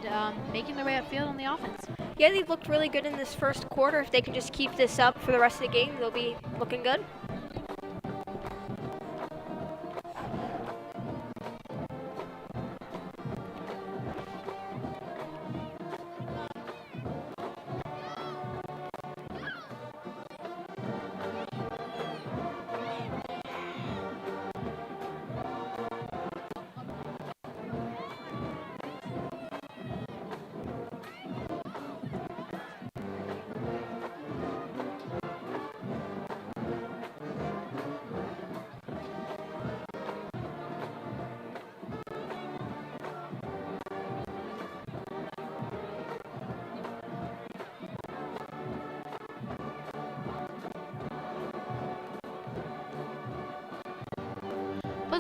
making their way upfield on the offense. Yeah, they've looked really good in this first quarter. If they can just keep this up for the rest of the game, they'll be looking good.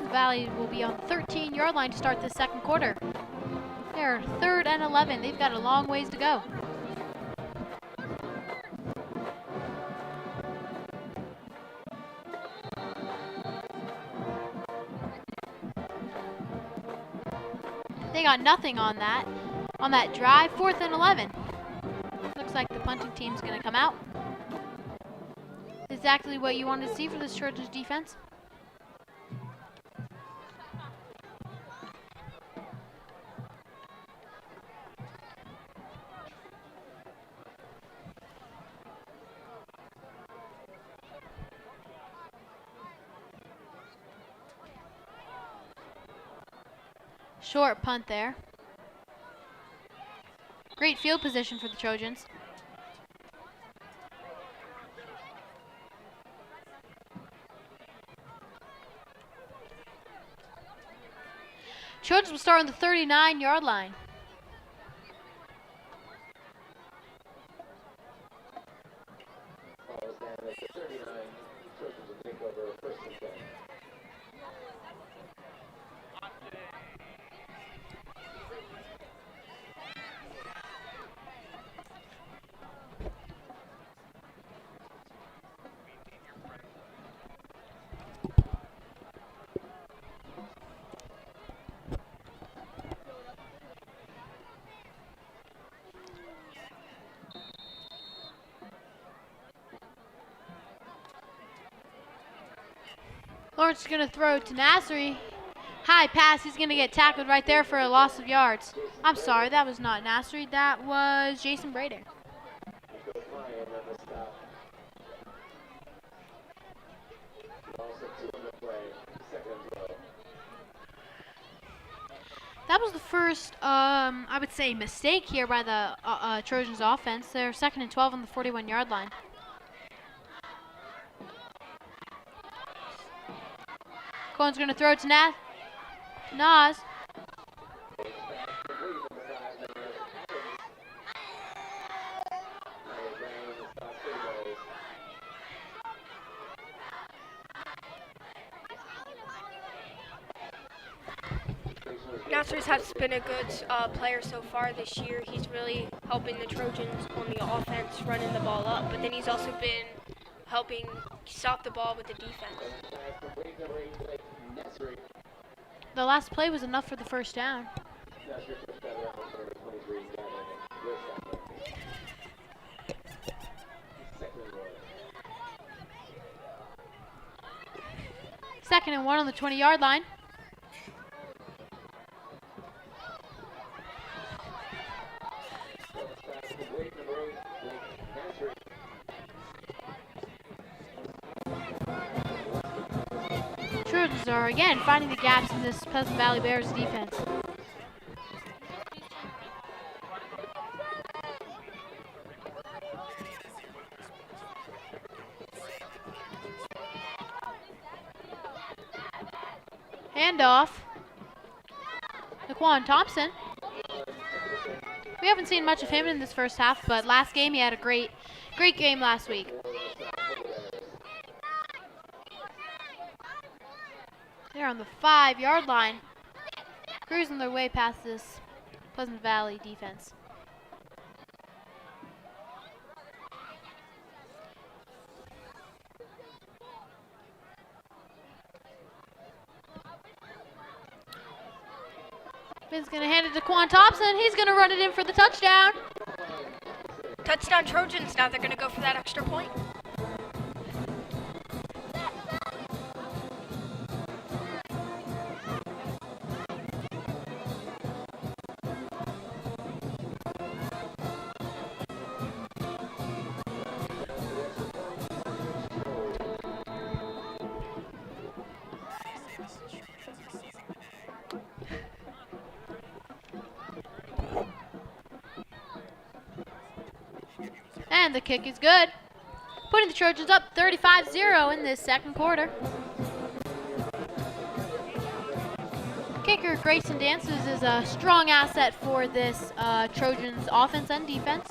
Pleasant Valley will be on the 13-yard line to start the second quarter. They're 3rd and 11. They've got a long ways to go. They got nothing on that drive. 4th and 11. Looks like the punting team's going to come out. Exactly what you wanted to see for this Trojans defense. Short punt there. Great field position for the Trojans. Trojans will start on the 39-yard line. Ball is down at the 39. Trojans will take over 1st and 10. Lawrence is going to throw to Nasri. High pass. He's going to get tackled right there for a loss of yards. I'm sorry, that was not Nasri. That was Jason Brader. That was the first, I would say, mistake here by the Trojans offense. They're 2nd and 12 on the 41-yard line. Cohen's going to throw it to Nas. Nasser's has been a good player so far this year. He's really helping the Trojans on the offense, running the ball up, but then he's also been helping stop the ball with the defense. The last play was enough for the first down. Second and 1 on the 20-yard line. Trojans are again finding the gaps in this Pleasant Valley Bears defense. Handoff. Naquan Thompson. We haven't seen much of him in this first half, but last game he had a great game last week. They're on the 5-yard line, cruising their way past this Pleasant Valley defense. Finn's going to hand it to Quan Thompson. He's going to run it in for the touchdown. Touchdown Trojans. Now they're going to go for that extra point. And the kick is good, putting the Trojans up 35-0 in this second quarter. Kicker Grayson Dances is a strong asset for this Trojans offense and defense.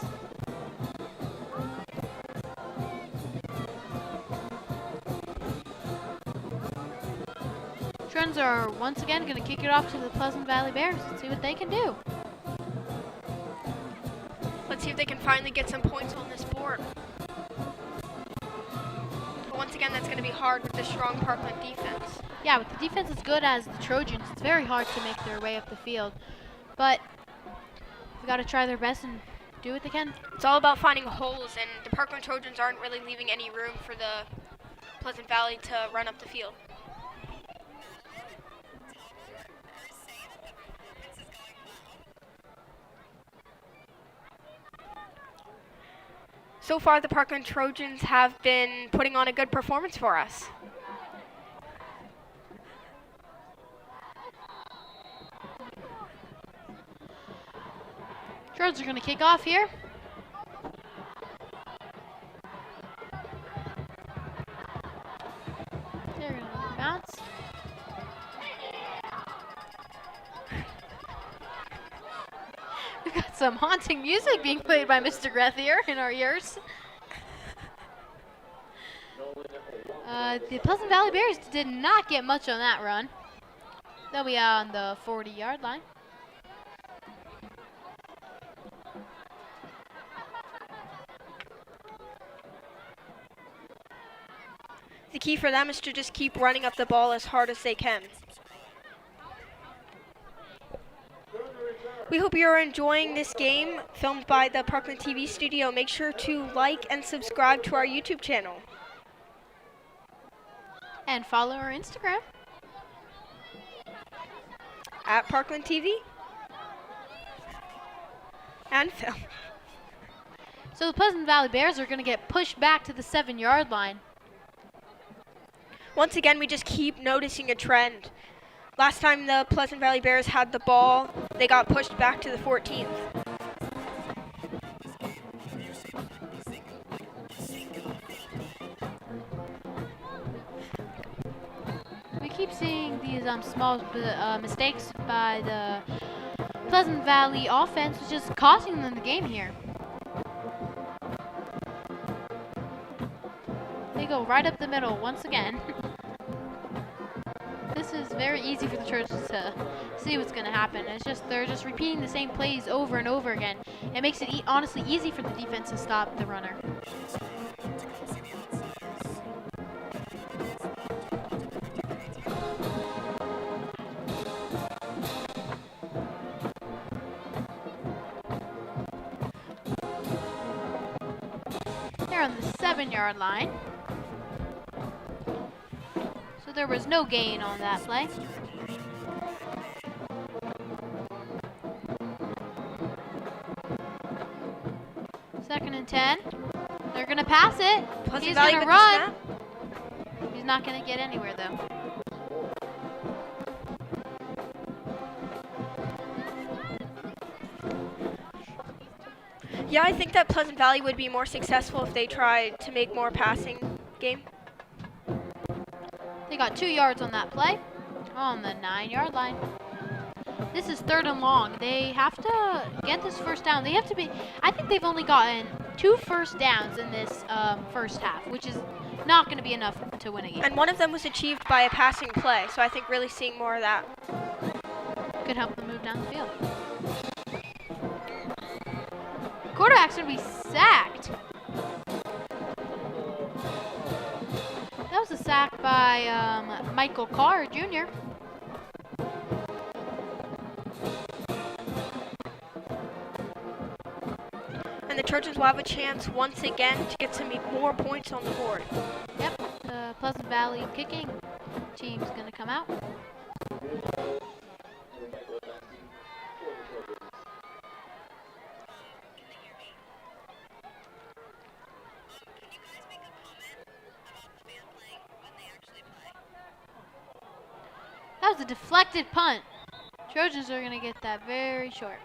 Trojans are once again going to kick it off to the Pleasant Valley Bears and see what they can do. Let's see if they can finally get some points on this board. But once again, that's going to be hard with the strong Parkland defense. Yeah, with the defense as good as the Trojans, it's very hard to make their way up the field. But we got to try their best and do what they can. It's all about finding holes, and the Parkland Trojans aren't really leaving any room for the Pleasant Valley to run up the field. So far, the Parkland Trojans have been putting on a good performance for us. Trojans are going to kick off here. They're going to bounce. We've got some haunting music being played by Mr. Greth here in our ears. The Pleasant Valley Bears did not get much on that run. They'll be on the 40-yard line. The key for them is to just keep running up the ball as hard as they can. We hope you're enjoying this game filmed by the Parkland TV studio. Make sure to like and subscribe to our YouTube channel. And follow our Instagram. At Parkland TV. And film. So the Pleasant Valley Bears are going to get pushed back to the 7-yard line. Once again, we just keep noticing a trend. Last time the Pleasant Valley Bears had the ball, they got pushed back to the 14th. We keep seeing these small mistakes by the Pleasant Valley offense, which is costing them the game here. They go right up the middle once again. This is very easy for the Trojans to see what's going to happen. It's just they're just repeating the same plays over and over again. It makes it honestly easy for the defense to stop the runner. They're on the 7-yard line. So there was no gain on that play. Second and 10. They're going to pass it. He's going to run. He's not going to get anywhere, though. Yeah, I think that Pleasant Valley would be more successful if they tried to make more passing game. They got 2 yards on that play on the 9-yard line. This is 3rd and long. They have to get this first down. They have to be, I think they've only gotten 2 first downs in this first half, which is not going to be enough to win a game. And one of them was achieved by a passing play, so I think really seeing more of that could help them move down the field. Quarterback's going to be sacked. That was a sack by Michael Carr, Jr. And the Trojans will have a chance once again to get some more points on the board. Yep, the Pleasant Valley kicking team's going to come out. That was a deflected punt. Trojans are going to get that very short.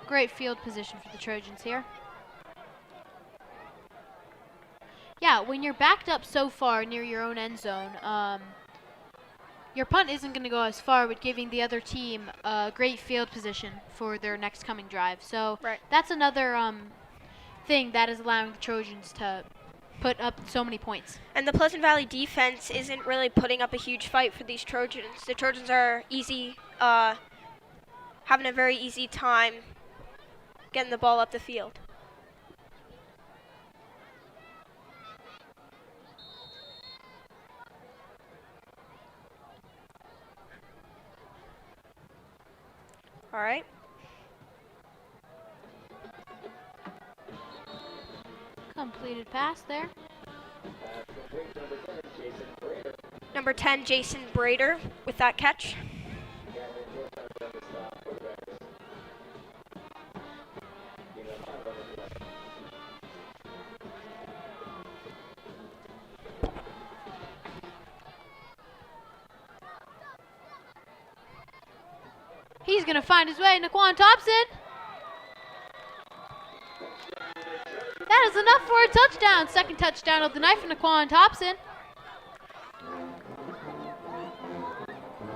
Great field position for the Trojans here. Yeah, when you're backed up so far near your own end zone, your punt isn't going to go as far, but giving the other team a great field position for their next coming drive. So Right. that's another thing that is allowing the Trojans to put up so many points. And the Pleasant Valley defense isn't really putting up a huge fight for these Trojans. The Trojans are having a very easy time getting the ball up the field. All right. Completed pass there. Number 10, Jason Brader with that catch. He's going to find his way, Naquan Thompson. That is enough for a touchdown. Second touchdown of the night for Naquan Thompson.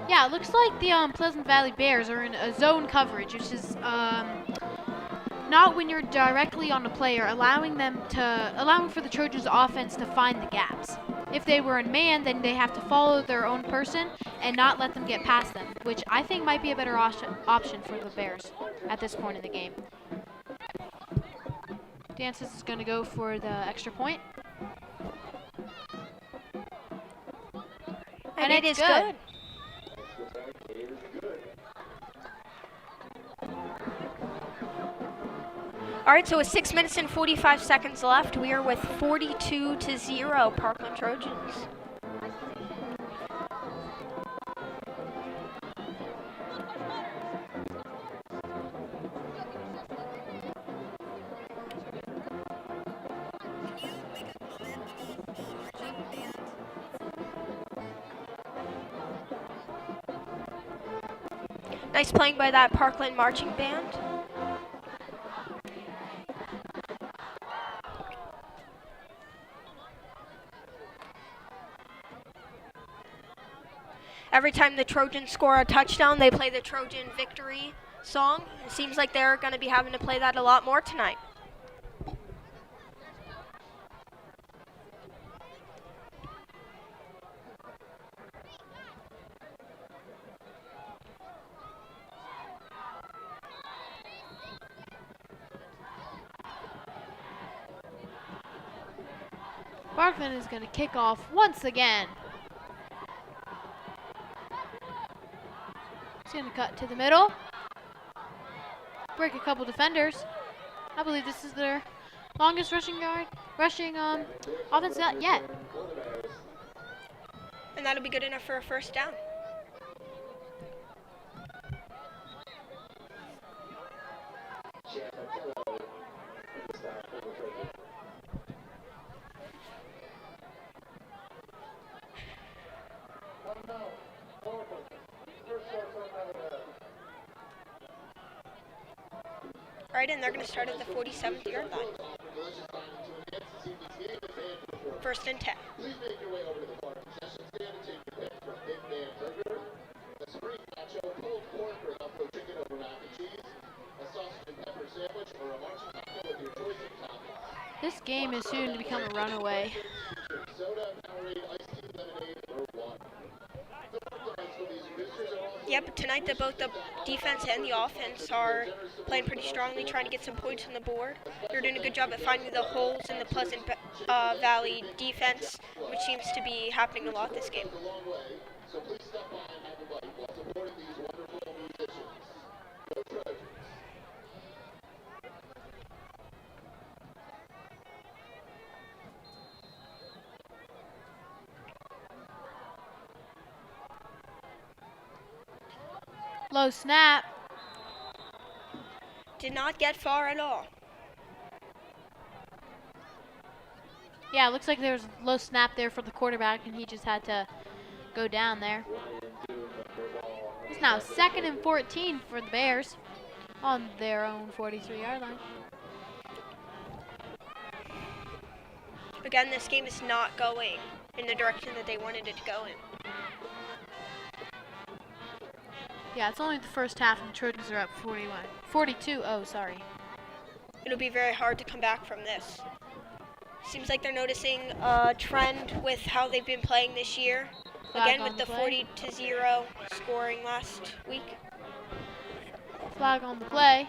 Yeah, it looks like the Pleasant Valley Bears are in a zone coverage, which is not when you're directly on the player, allowing for the Trojans offense to find the gaps. If they were in man, then they have to follow their own person and not let them get past them, which I think might be a better option for the Bears at this point in the game. Dances is going to go for the extra point. And it is good. All right, so with 6 minutes and 45 seconds left, we are with 42-0 Parkland Trojans. Nice playing by that Parkland marching band. Every time the Trojans score a touchdown, they play the Trojan victory song. It seems like they're going to be having to play that a lot more tonight. Parkland is going to kick off once again. He's going to cut to the middle. Break a couple defenders. I believe this is their longest rushing offense yet. And that'll be good enough for a first down. All right, and they're going to start at the 47th-yard line. First and 10. Please make your way over to the bar concession stand and take your pick from Big Man Burger, a Supreme Nacho, pulled pork or buffalo chicken over mac and cheese, a sausage and pepper sandwich, or a marching taco with your choice of toppings. This game is soon to become a runaway. Soda, Powerade, iced tea, lemonade, or water. Yeah, but tonight both the defense and the offense are playing pretty strongly, trying to get some points on the board. They're doing a good job at finding the holes in the Pleasant Valley defense, which seems to be happening a lot this game. So please stop by and have a bite while supporting these wonderful musicians. Go Trojans. Low snap. Did not get far at all. Yeah, it looks like there was a low snap there for the quarterback, and he just had to go down there. It's now 2nd and 14 for the Bears on their own 43-yard line. Again, this game is not going in the direction that they wanted it to go in. Yeah, it's only the first half, and the Trojans are up 42. Oh, sorry. It'll be very hard to come back from this. Seems like they're noticing a trend with how they've been playing this year. Flag Again, on with the the play. 40-0 scoring last week. Flag on the play.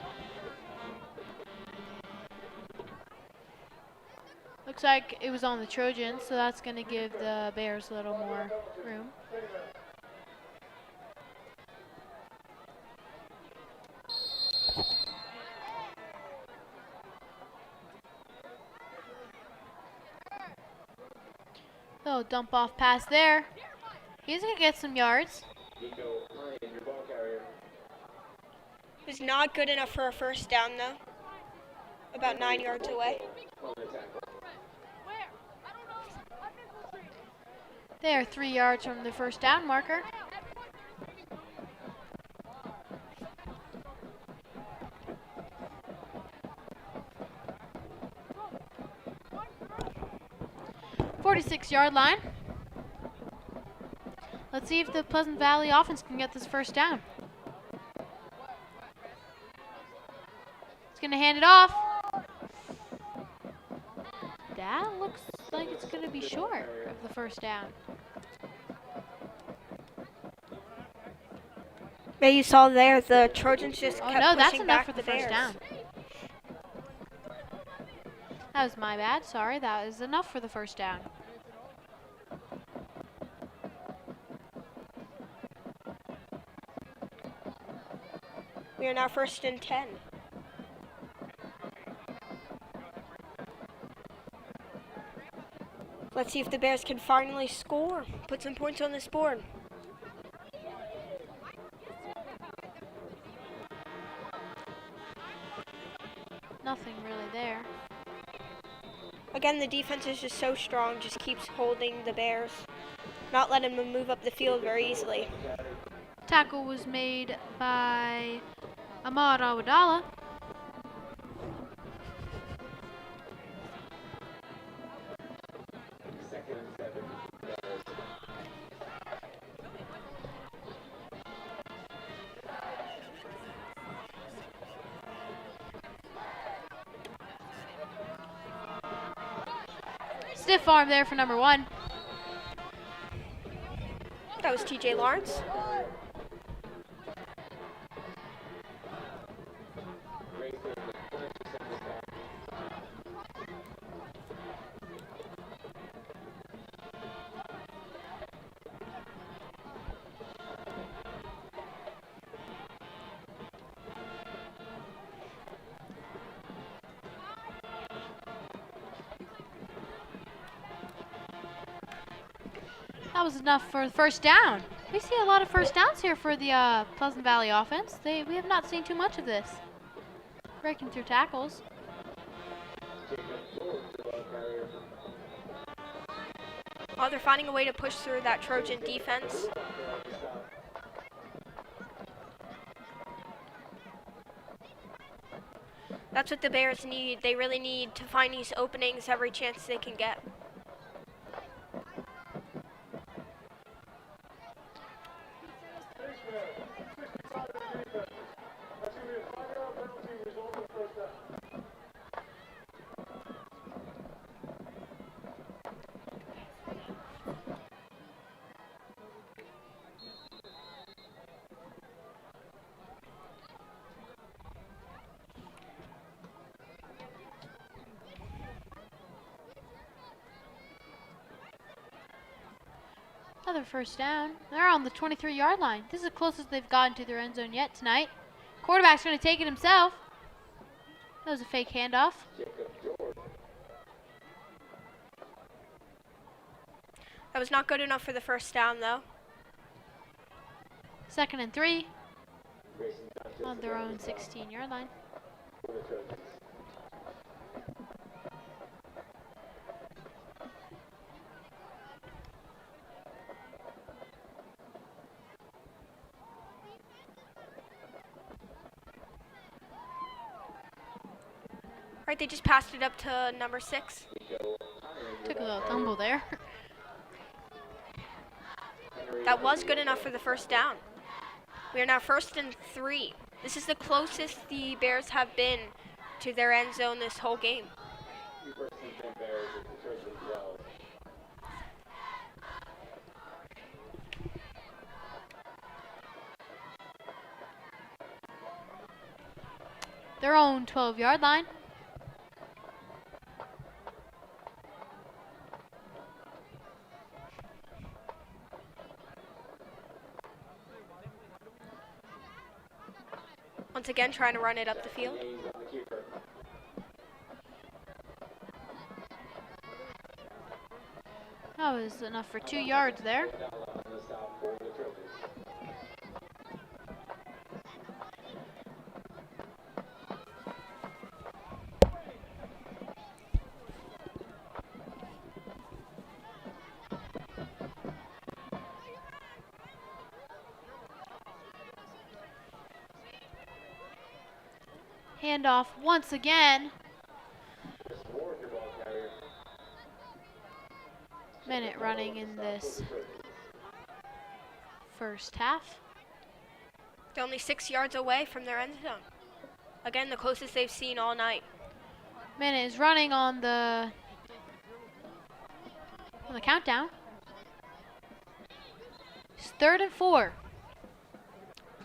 Looks like it was on the Trojans, so that's going to give the Bears a little more room. Oh, dump off pass there. He's going to get some yards. It was not good enough for a first down, though. About 9 yards away. They are 3 yards from the first down marker. "46-yard line. Let's see if the Pleasant Valley offense can get this first down. It's going to hand it off. That looks like it's going to be short of the first down. Yeah, you saw there the Trojans just Oh kept no, that's pushing enough back for the the first Bears. down. That was my bad. Sorry, that is enough for the first down. We are now 1st and 10. Let's see if the Bears can finally score. Put some points on this board. Nothing really there. Again, the defense is just so strong, just keeps holding the Bears, not letting them move up the field very easily. Tackle was made by Ahmad Awadallah. Stiff arm there for number 1. That was TJ Lawrence. That was enough for the first down. We see a lot of first downs here for the Pleasant Valley offense. We have not seen too much of this. Breaking through tackles. Oh, they're finding a way to push through that Trojan defense. That's what the Bears need. They really need to find these openings every chance they can get. Another first down. They're on the 23-yard line. This is the closest they've gotten to their end zone yet tonight. Quarterback's going to take it himself. That was a fake handoff. That was not good enough for the first down, though. 2nd and 3 on their own 16-yard line. Right, they just passed it up to number 6. Took a little tumble there. That was good enough for the first down. We are now 1st and 3. This is the closest the Bears have been to their end zone this whole game. We personally think Bears their own 12-yard line. Once again, trying to run it up the field. That was enough for 2 yards there. Handoff once again. Minute running in this first half. They're only 6 yards away from their end zone. Again, the closest they've seen all night. Minute is running on the countdown. It's 3rd and 4.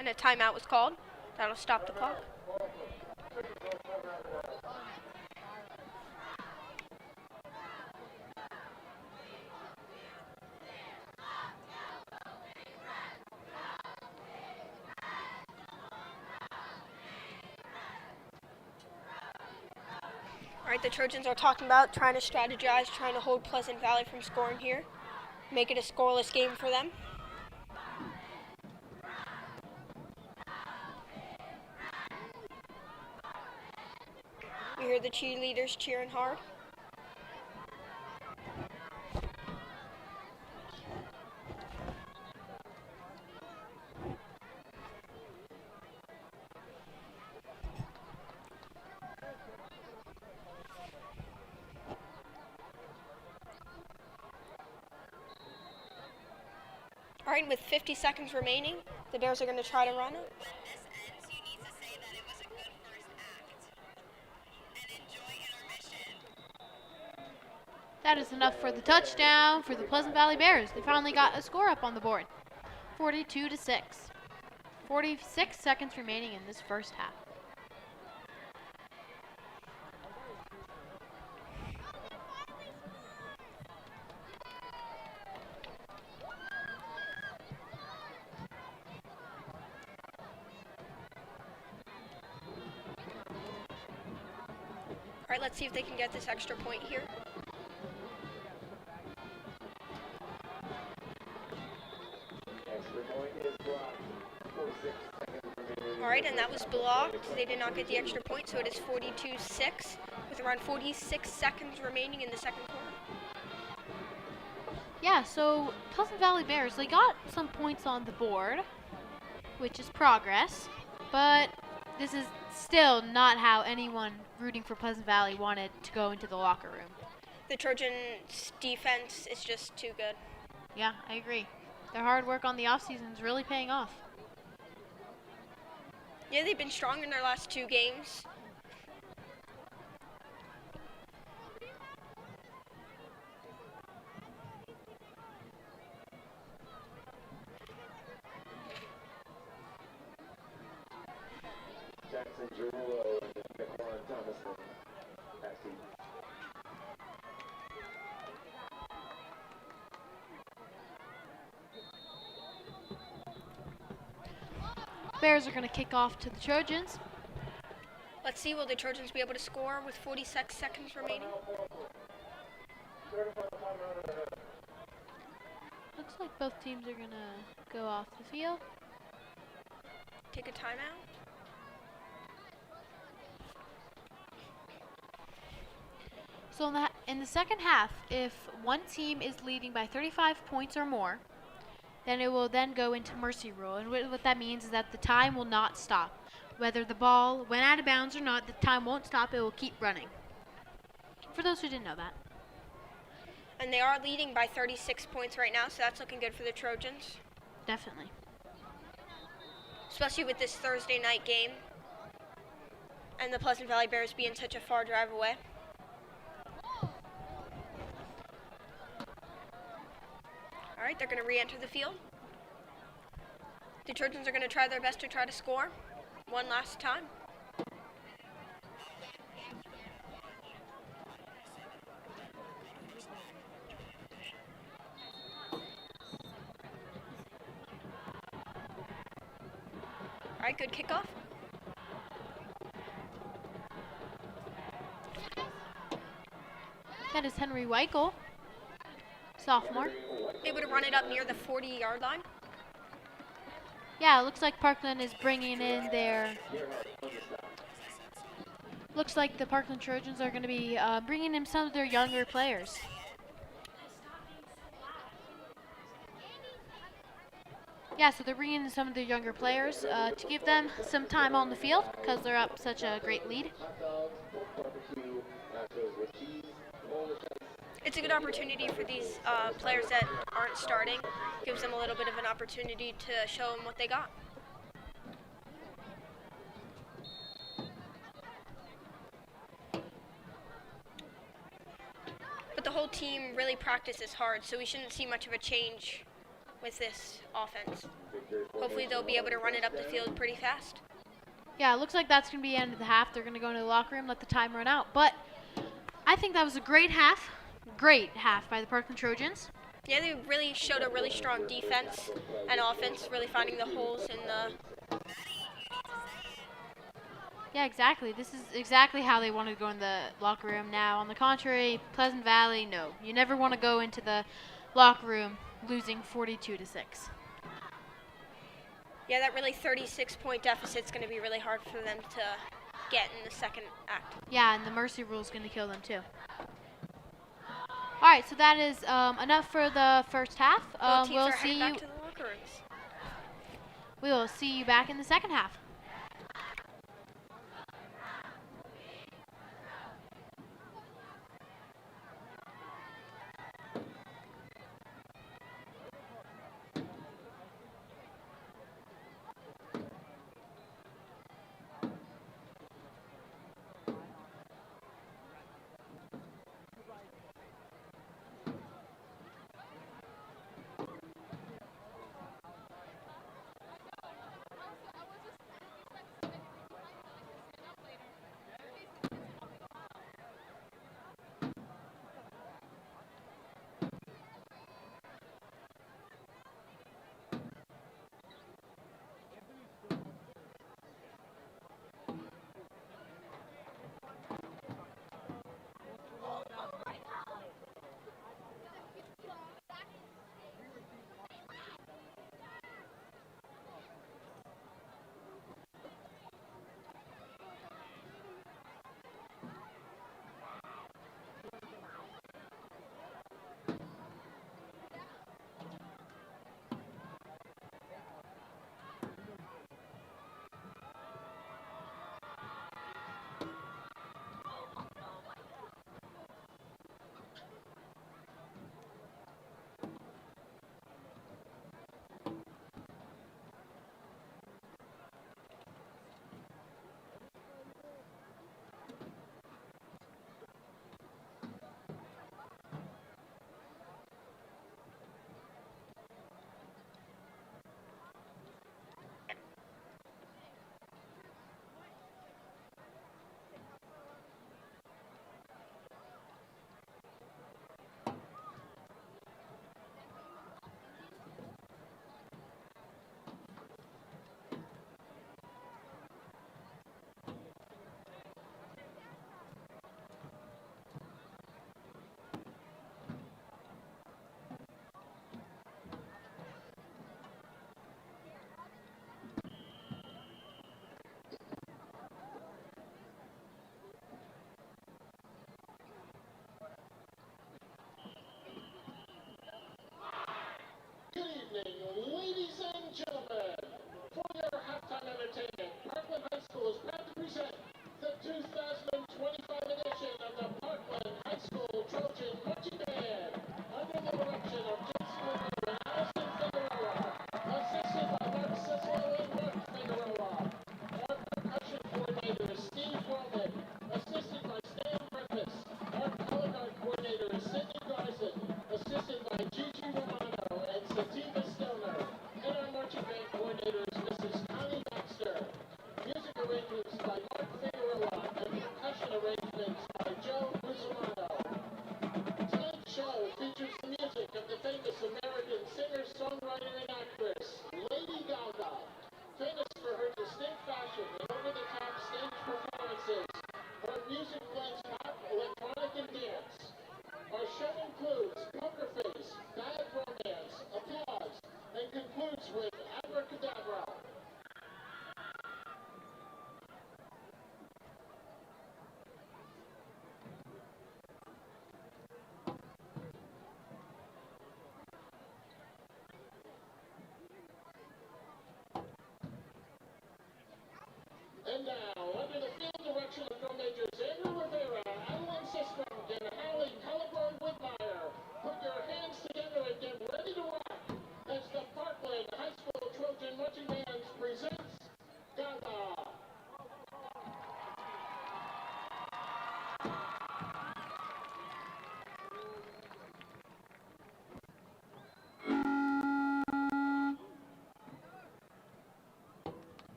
And a timeout was called. That'll stop the clock. All right, the Trojans are talking about trying to strategize, trying to hold Pleasant Valley from scoring here. Make it a scoreless game for them. We hear the cheerleaders cheering hard. All right, with 50 seconds remaining, the Bears are going to try to run it. That is enough for the touchdown for the Pleasant Valley Bears. They finally got a score up on the board. 42-6. 46 seconds remaining in this first half. All right, let's see if they can get this extra point here. All right, and that was blocked. They did not get the extra point, so it is 42-6 with around 46 seconds remaining in the second quarter. Yeah, so Pleasant Valley Bears, they got some points on the board, which is progress, but this is still not how anyone rooting for Pleasant Valley wanted to go into the locker room. The Trojans' defense is just too good. Yeah, I agree. Their hard work on the offseason is really paying off. Yeah, they've been strong in their last 2 games. Jackson Giroulo and McLaurin Thomason. Backseat. Bears are going to kick off to the Trojans. Let's see, will the Trojans be able to score with 46 seconds remaining? Looks like both teams are going to go off the field. Take a timeout. So in the second half, if one team is leading by 35 points or more, then it will then go into mercy rule. And what that means is that the time will not stop. Whether the ball went out of bounds or not, the time won't stop. It will keep running. For those who didn't know that. And they are leading by 36 points right now, so that's looking good for the Trojans. Definitely. Especially with this Thursday night game and the Pleasant Valley Bears being such a far drive away. All right, they're going to re-enter the field. The Trojans are going to try their best to try to score one last time. right, good kickoff. That is Henry Weichel, sophomore. Able to run it up near the 40-yard line. Yeah, it looks like Parkland is bringing in their... Looks like the Parkland Trojans are going to be bringing in some of their younger players. Yeah, so they're bringing in some of their younger players to give them some time on the field because they're up such a great lead. It's a good opportunity for these players that aren't starting. Gives them a little bit of an opportunity to show them what they got. But the whole team really practices hard, so we shouldn't see much of a change with this offense. Hopefully they'll be able to run it up the field pretty fast. Yeah, it looks like that's going to be the end of the half. They're going to go into the locker room, let the time run out. But I think that was a great half by the Parkland Trojans. Yeah, they really showed a really strong defense and offense, really finding the holes in the... Yeah, exactly. This is exactly how they want to go in the locker room now. On the contrary, Pleasant Valley, no. You never want to go into the locker room losing 42-6. Yeah, that really 36-point deficit's going to be really hard for them to get in the second act. Yeah, and the mercy rule is going to kill them too. All right, so that is enough for the first half. Both teams We'll are see heading you. back to the locker rooms. We will see you back in the second half.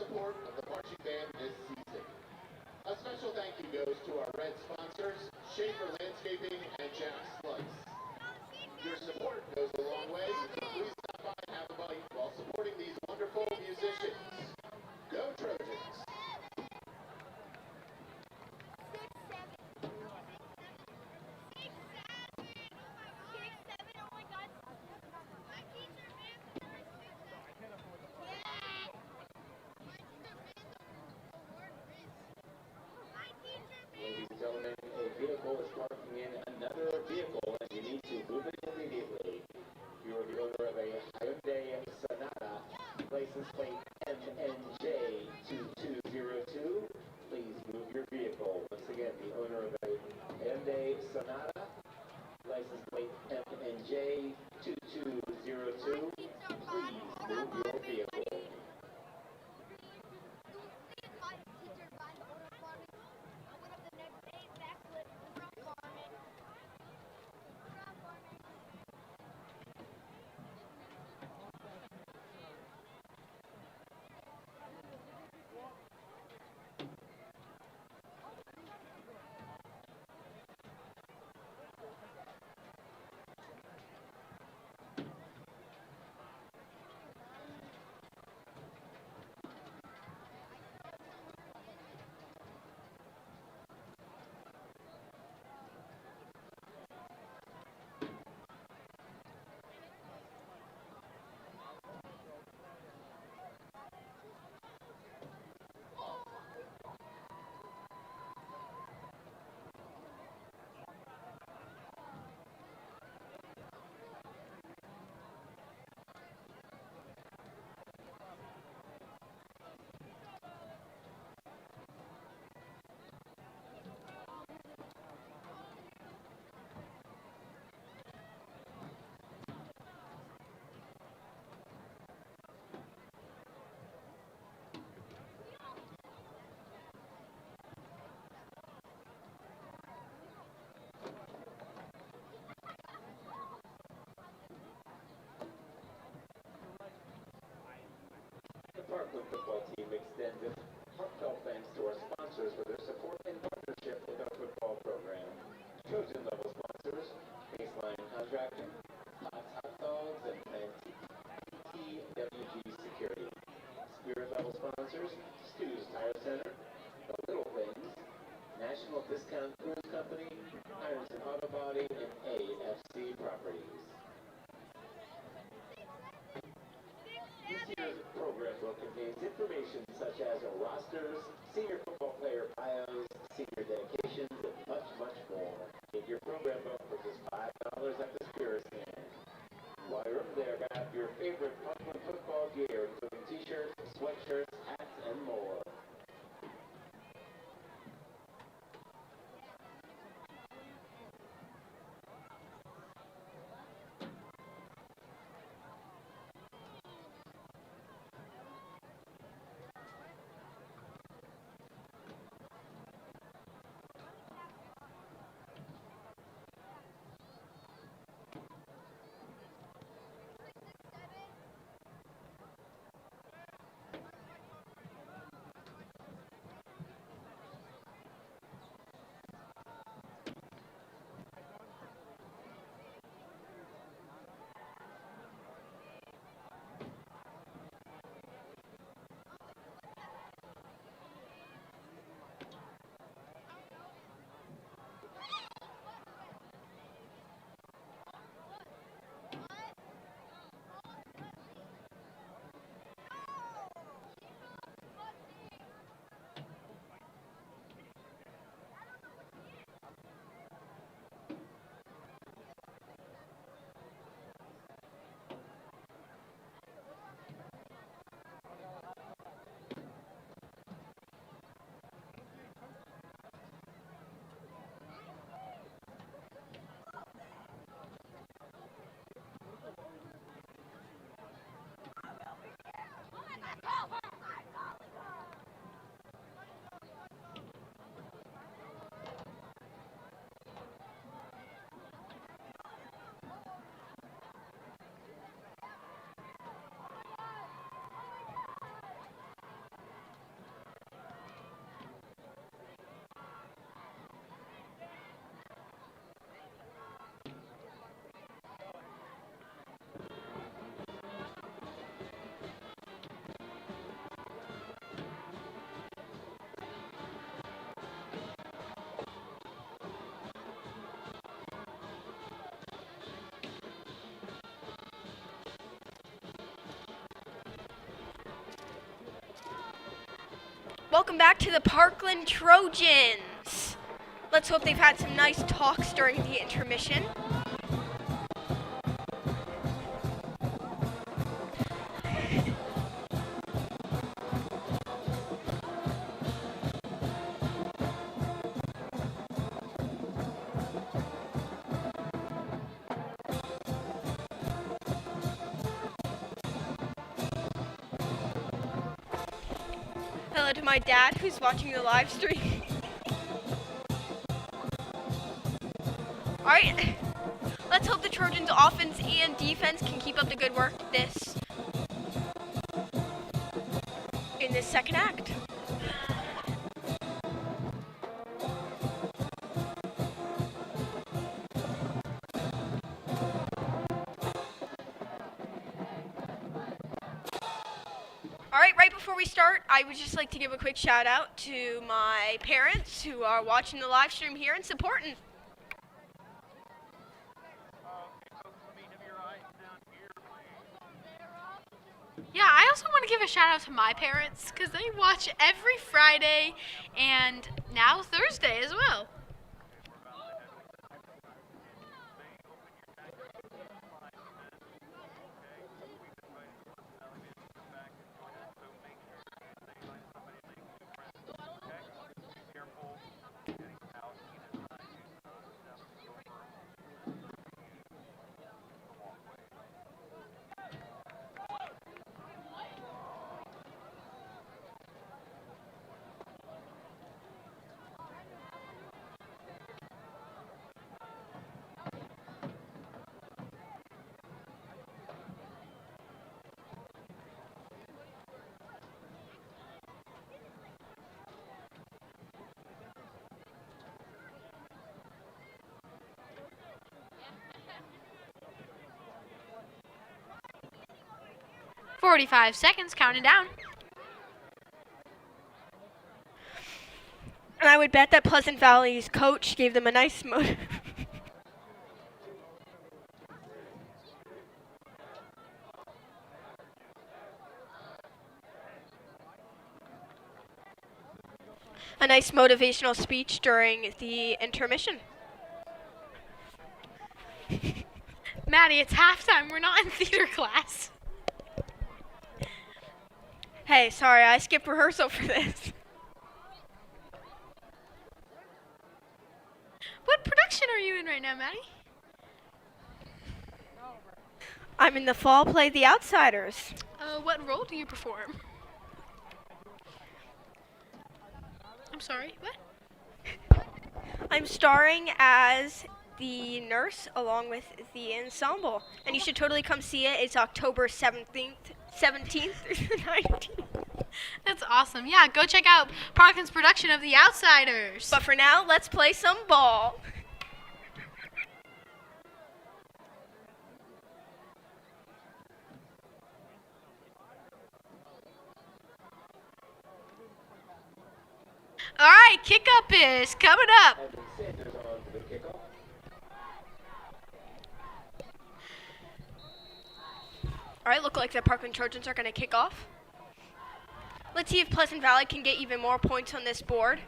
support of the marching band this season. A special thank you goes to our red sponsors, Schaefer Landscaping and Jack Slice. Your support goes a long way, so please stop by and have a bite while supporting these wonderful musicians. Go Trojans! Ladies and gentlemen, a vehicle is parking in another vehicle and you need to move it immediately. You are the owner of a Hyundai Sonata, license plate MNJ2202. Please move your vehicle. Once again, the owner of a Hyundai Sonata, license plate MNJ2202. Please move your vehicle. The Parkland football team extends its heartfelt thanks to our sponsors for their support and partnership with our football program. Trojan level sponsors, Baseline Contracting, Hot Dogs, and TWG Security. Spirit level sponsors, Stu's Tire Center, The Little Things, National Discount Cruise Company, Ironton Auto Body, and AFC Properties. This year's program book contains information such as rosters, senior football player bios, senior dedications, and much, much more. Get your program book for just $5 at the Spirit Stand. While you're over there, grab your favorite Parkland football gear, including t-shirts, sweatshirts, hats, and more. Welcome back to the Parkland Trojans. Let's hope they've had some nice talks during the intermission. Hello to my dad who's watching the live stream. Alright, let's hope the Trojans offense and defense can keep up the good work in this second act. Alright, right before we start, I would just like to give a quick shout out to my parents who are watching the live stream here and supporting. Yeah, I also want to give a shout out to my parents because they watch every Friday and now Thursday as well. "45 seconds, counting down." And I would bet that Pleasant Valley's coach gave them a nice motive. A nice motivational speech during the intermission. Maddie, it's halftime. We're not in theater class. Hey, sorry, I skipped rehearsal for this. What production are you in right now, Maddie? I'm in the fall play The Outsiders. What role do you perform? I'm sorry, what? I'm starring as the nurse along with the ensemble. And you should totally come see it. It's October 17th through the 19th. That's awesome. Yeah, go check out Parkland's production of The Outsiders. But for now, let's play some ball. All right, kickoff is coming up. All right, look like the Parkland Trojans are going to kick off. Let's see if Pleasant Valley can get even more points on this board.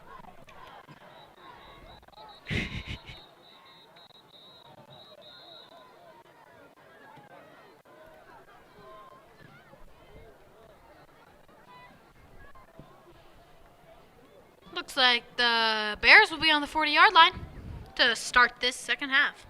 Looks like the Bears will be on the 40-yard line to start this second half.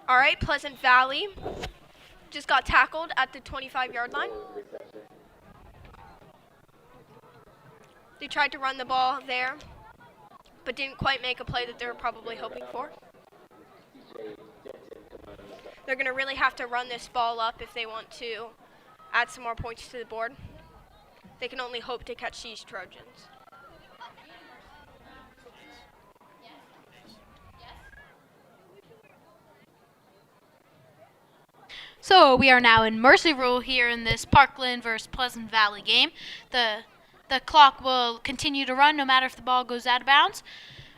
All right, Pleasant Valley just got tackled at the 25-yard line. They tried to run the ball there, but didn't quite make a play that they were probably hoping for. They're going to really have to run this ball up if they want to add some more points to the board. they can only hope to catch these Trojans. So we are now in mercy rule here in this Parkland versus Pleasant Valley game. The clock will continue to run no matter if the ball goes out of bounds.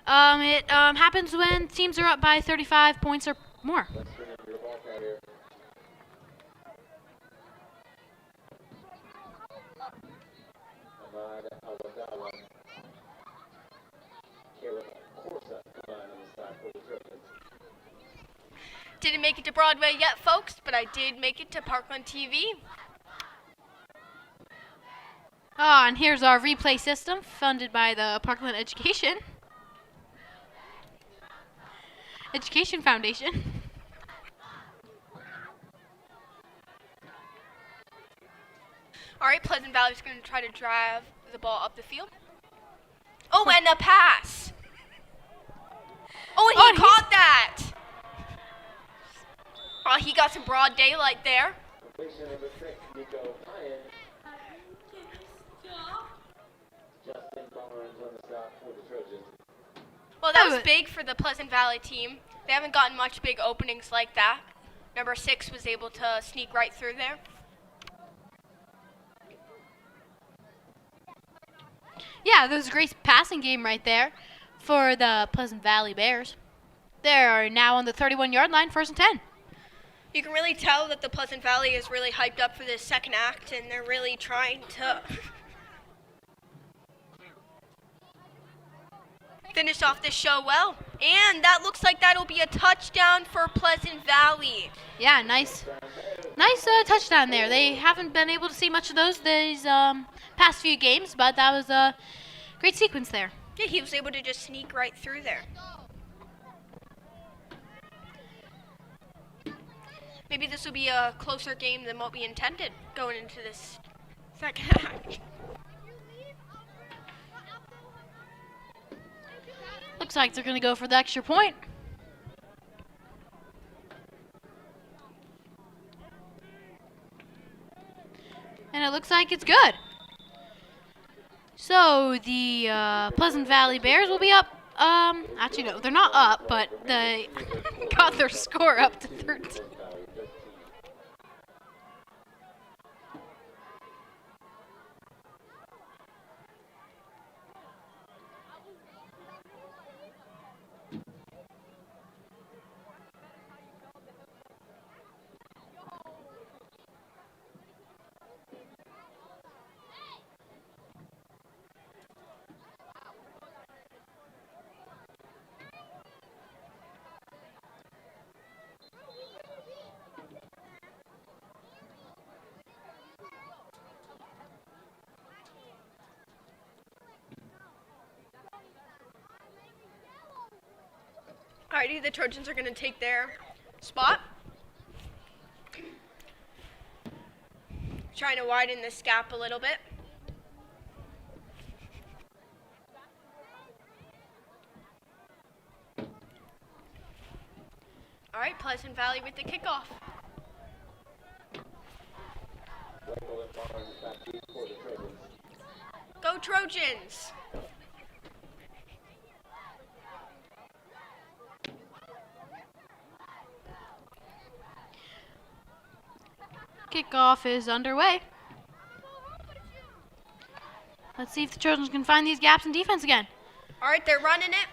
It happens when teams are up by 35 points or more. Let's remember your ball carrier. Ahmad Awadala. Caleb Corsa come on the side for the Trojans. Didn't make it to Broadway yet, folks, but I did make it to Parkland TV. Ah, and here's our replay system funded by the Parkland Education Foundation. All right, Pleasant Valley's going to try to drive the ball up the field. Oh, and a pass. Oh, and he caught that. Oh, he got some broad daylight there. Completion number 6, Nico Hyan. Justin Barnes on the stop for the Trojans. Well, that was big for the Pleasant Valley team. They haven't gotten much big openings like that. Number 6 was able to sneak right through there. Yeah, that was a great passing game right there for the Pleasant Valley Bears. They are now on the 31-yard line, 1st and 10. You can really tell that the Pleasant Valley is really hyped up for this second act, and they're really trying to finish off this show well. And that looks like that'll be a touchdown for Pleasant Valley. Yeah, nice touchdown there. They haven't been able to see much of these past few games, but that was a great sequence there. Yeah, he was able to just sneak right through there. Maybe this will be a closer game than what we intended going into this second act. Looks like they're going to go for the extra point. And it looks like it's good. So the Pleasant Valley Bears will be up. Actually, no, they're not up, but they got their score up to 13. Alrighty, the Trojans are going to take their spot. Trying to widen this gap a little bit. Alright, Pleasant Valley with the kickoff. Go Trojans! Kickoff is underway. Let's see if the Trojans can find these gaps in defense again. All right, they're running it.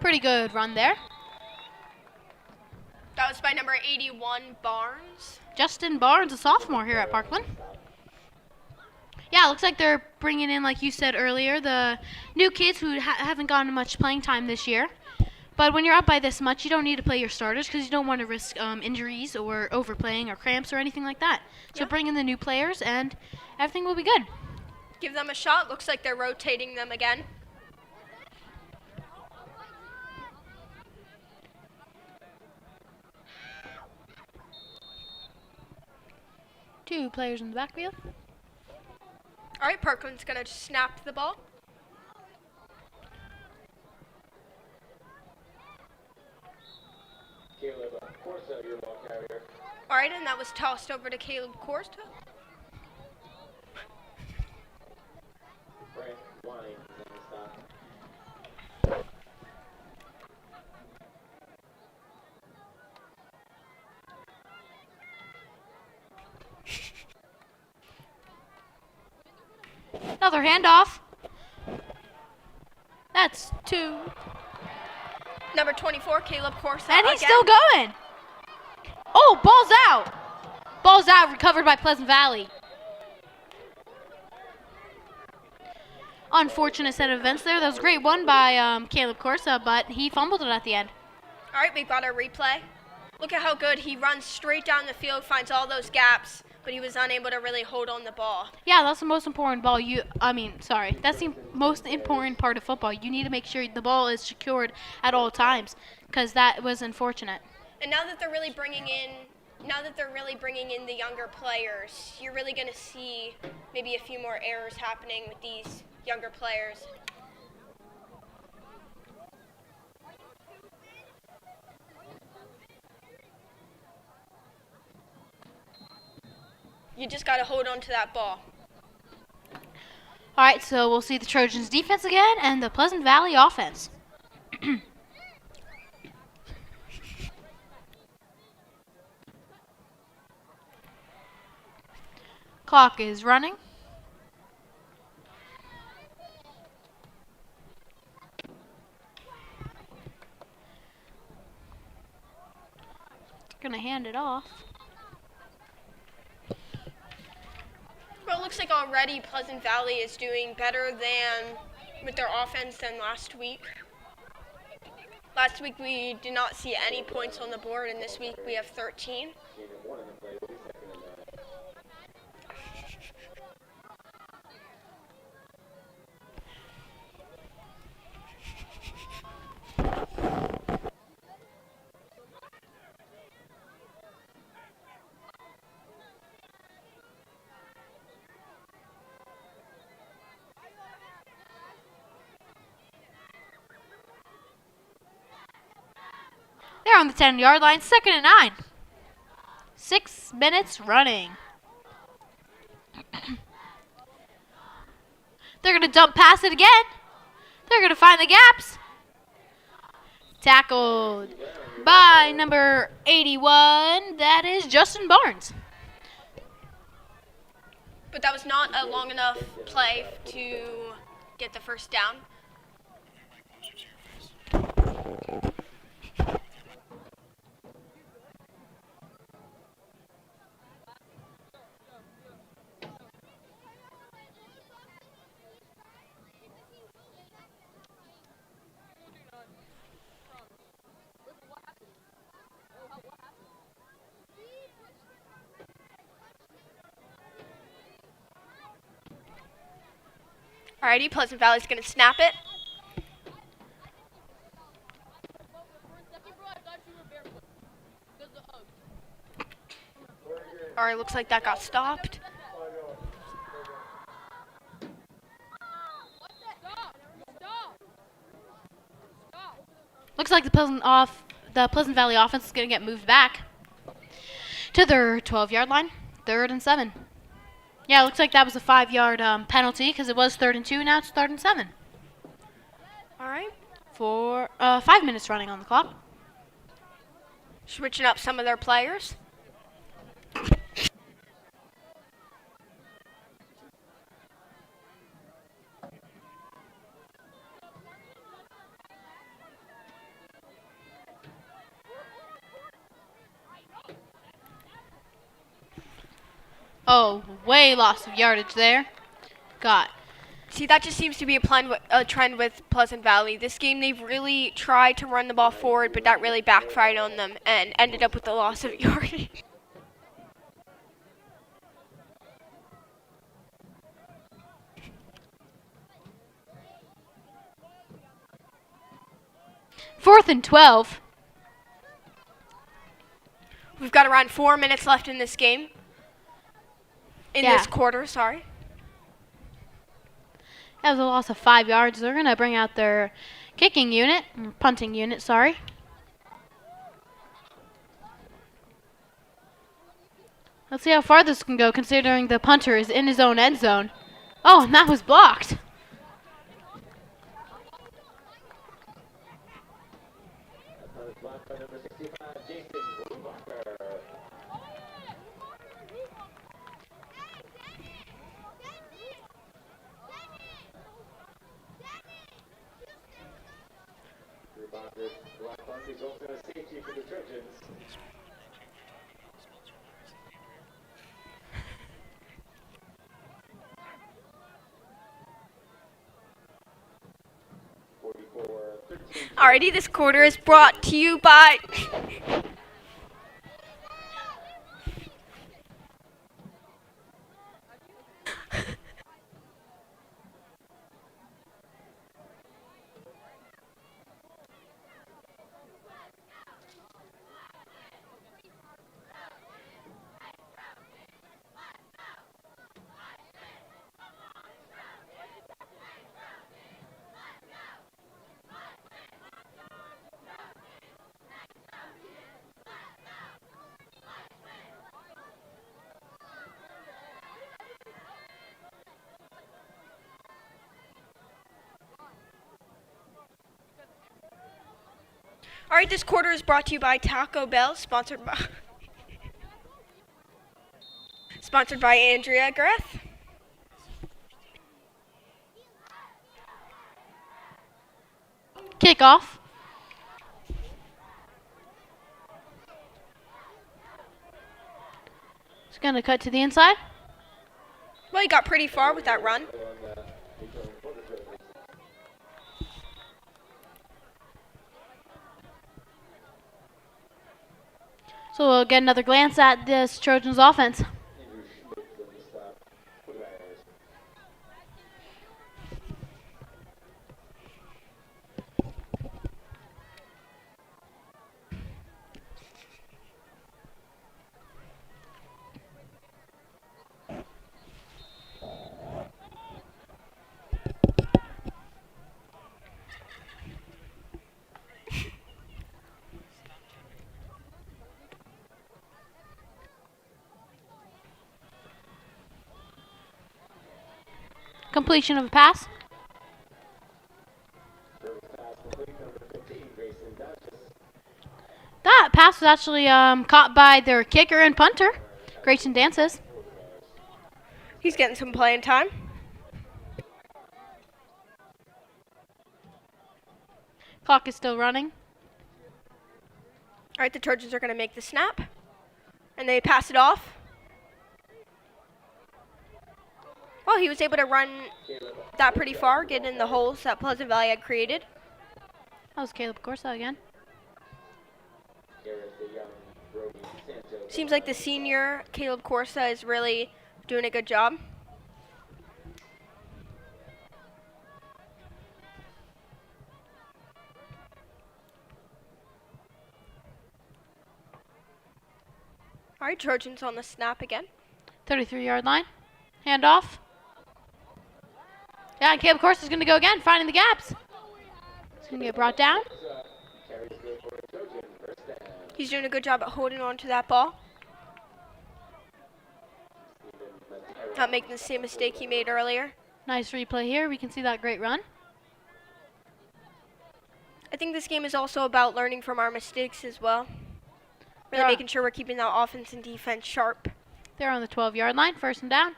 Pretty good run there. That was by number 81, Barnes. Justin Barnes, a sophomore here at Parkland. Yeah, it looks like they're bringing in, like you said earlier, the new kids who haven't gotten much playing time this year. But when you're up by this much, you don't need to play your starters because you don't want to risk injuries or overplaying or cramps or anything like that. So bring in the new players and everything will be good. Give them a shot. Looks like they're rotating them again. Two players in the backfield. All right, Parkland's going to snap the ball. Caleb Corsa, your ball carrier. All right, and that was tossed over to Caleb Corsta. Brent Wine is on the stop. Another handoff. That's 2. Number 24, Caleb Corsa. And he's again. still going. Oh, ball's out. Ball's out, recovered by Pleasant Valley. Unfortunate set of events there. That was a great one by Caleb Corsa, but he fumbled it at the end. All right, we've got our replay. Look at how good he runs straight down the field, finds all those gaps, but he was unable to really hold on the ball. Yeah, that's the most important ball. That's the most important part of football. You need to make sure the ball is secured at all times, because that was unfortunate. And now that they're really bringing in the younger players, you're really going to see maybe a few more errors happening with these younger players. You just got to hold on to that ball. All right, so we'll see the Trojans defense again and the Pleasant Valley offense. Clock is running. Gonna hand it off. Well, it looks like already Pleasant Valley is doing better with their offense than last week. Last week we did not see any points on the board, and this week we have 13. They're on the 10-yard line, 2nd and 9. 6 minutes running. They're going to dump pass it again. They're going to find the gaps. Tackled by number 81. That is Justin Barnes. But that was not a long enough play to get the first down. Alrighty, Pleasant Valley's going to snap it. Alright, looks like that got stopped. Looks like the Pleasant Valley offense is going to get moved back to their 12-yard line, 3rd and 7. Yeah, it looks like that was a 5-yard penalty because it was 3rd and 2. Now it's 3rd and 7. All right. For 5 minutes running on the clock. Switching up some of their players. Oh, way loss of yardage there. Got. See, that just seems to be a trend with Pleasant Valley. This game, they've really tried to run the ball forward, but that really backfired on them and ended up with a loss of yardage. Fourth and 12. We've got around 4 minutes left in this game. This quarter, sorry. That was a loss of 5 yards. They're going to bring out their punting unit, sorry. Let's see how far this can go, considering the punter is in his own end zone. Oh, and that was blocked. That was blocked by number 65, Jason Brubacher. Brubacher's block punt results in a safety for the Trojans. Alrighty, this quarter is brought to you by Alright, this quarter is brought to you by Taco Bell, sponsored by Andrea Greth. Kickoff. It's going to cut to the inside. Well, he got pretty far with that run. So we'll get another glance at this Trojans offense. Completion of a pass. That pass was actually caught by their kicker and punter, Grayson Dances. He's getting some playing time. Clock is still running. Alright, the Trojans are going to make the snap. And they pass it off. Well, he was able to run that pretty far, get in the holes that Pleasant Valley had created. That was Caleb Corsa again. Seems like the senior, Caleb Corsa, is really doing a good job. All right, Trojans on the snap again. 33-yard line. Handoff. Yeah, and Caleb Corsa is going to go again, finding the gaps. He's going to get brought down. He's doing a good job at holding on to that ball. Not making the same mistake he made earlier. Nice replay here. We can see that great run. I think this game is also about learning from our mistakes as well. Really Yeah. making sure we're keeping that offense and defense sharp. They're on the 12-yard line, first and down.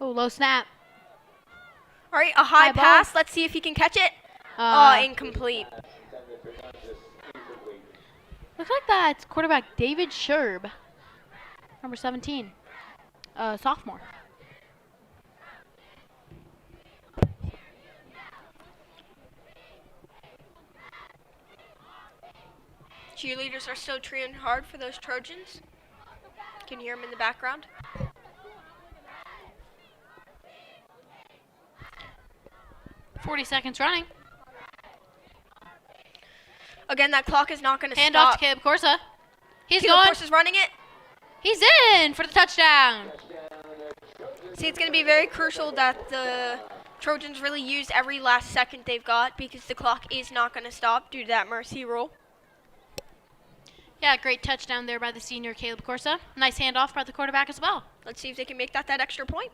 Oh, low snap. All right, a high High ball. pass. Let's see if he can catch it. Incomplete. Looks like that's quarterback David Sherb, number 17, sophomore. Cheerleaders are still trying hard for those Trojans. Can you hear them in the background? .40 seconds running. Again, that clock is not going to Hand off stop. to Caleb Corsa. He's Caleb going. Corsa's running it. He's in for the touchdown. See, it's going to be very crucial that the Trojans really use every last second they've got because the clock is not going to stop due to that mercy rule. Yeah, great touchdown there by the senior Caleb Corsa. Nice handoff by the quarterback as well. Let's see if they can make that extra point.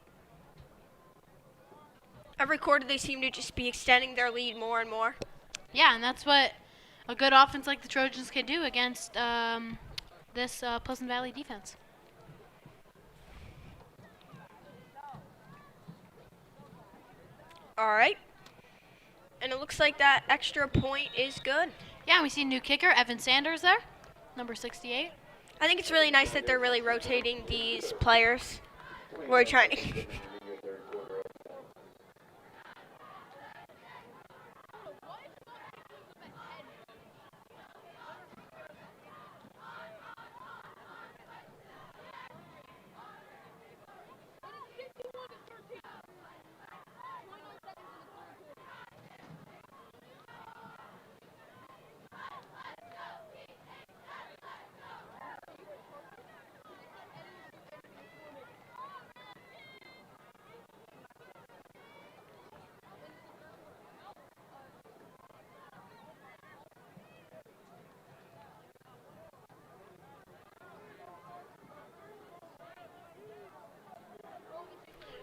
Every quarter they seem to just be extending their lead more and more. Yeah, and that's what a good offense like the Trojans can do against this Pleasant Valley defense. All right. And it looks like that extra point is good. Yeah, we see a new kicker, Evan Sanders there, number 68. I think it's really nice that they're really rotating these players. We're trying to...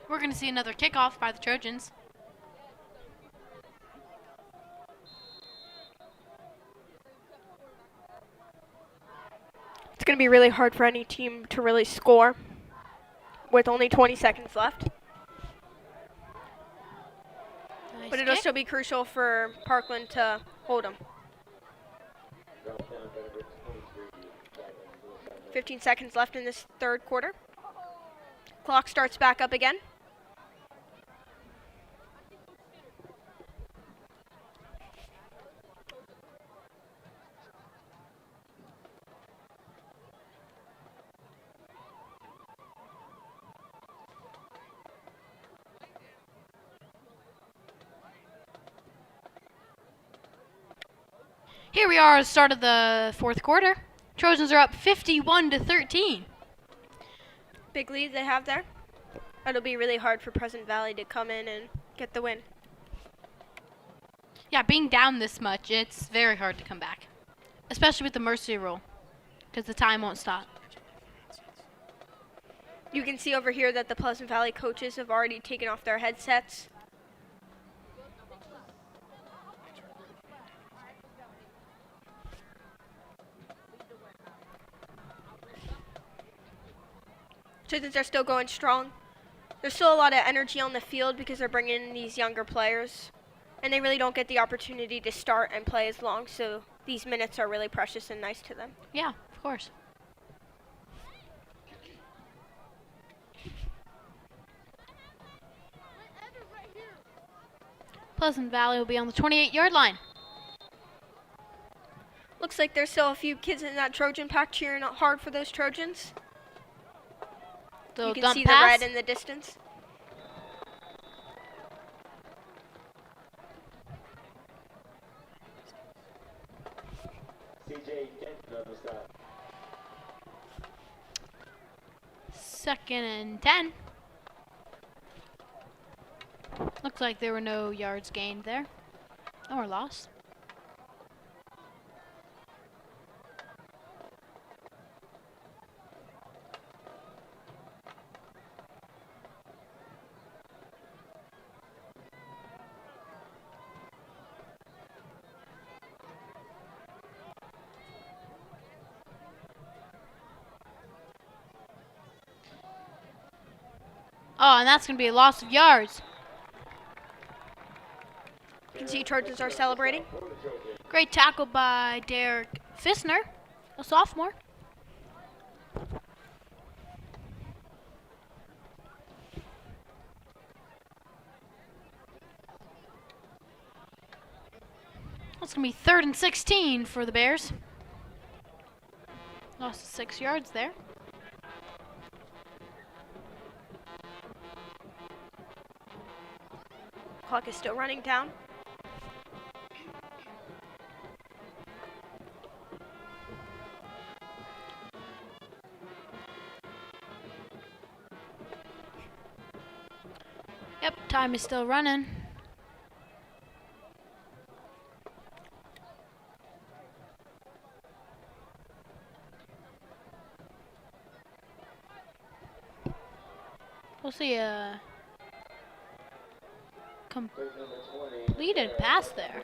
We're going to see another kickoff by the Trojans. It's going to be really hard for any team to really score with only 20 seconds left. Nice But it'll kick. still be crucial for Parkland to hold them. 15 seconds left in this third quarter. Clock starts back up again. Here we are at the start of the fourth quarter. Trojans are up 51-13. Big lead they have there. It'll be really hard for Pleasant Valley to come in and get the win. Yeah, being down this much, it's very hard to come back, especially with the mercy rule, because the time won't stop. You can see over here that the Pleasant Valley coaches have already taken off their headsets. Trojans are still going strong. There's still a lot of energy on the field because they're bringing in these younger players, and they really don't get the opportunity to start and play as long, so these minutes are really precious and nice to them. Yeah, of course. Pleasant Valley will be on the 28-yard line. Looks like there's still a few kids in that Trojan pack cheering hard for those Trojans. So You can dump see pass. the red in the distance. CJ Denton on the stop. Second and 10. Looks like there were no yards gained there, or lost. Oh, and that's going to be a loss of yards. You can see Trojans are celebrating. Great tackle by Derek Fissner, a sophomore. That's going to be 3rd and 16 for the Bears. Lost 6 yards there. Clock is still running down. Yep, time is still running. We'll see a completed pass there.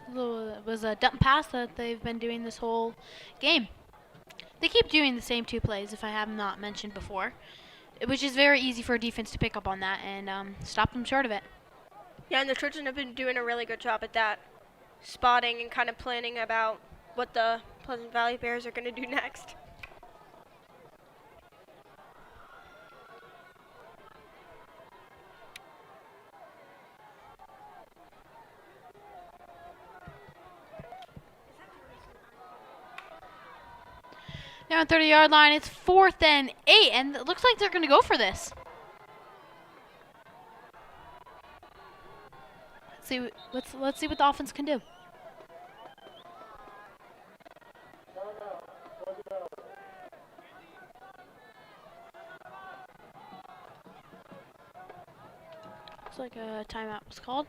It was a dump pass that they've been doing this whole game. They keep doing the same two plays, if I have not mentioned before, which is very easy for a defense to pick up on that and stop them short of it. Yeah, and the Trojans have been doing a really good job at that, spotting and kind of planning about what the Pleasant Valley Bears are going to do next. Now on 30-yard line, it's 4th and 8, and it looks like they're going to go for this. Let's see what the offense can do. Looks like a timeout was called.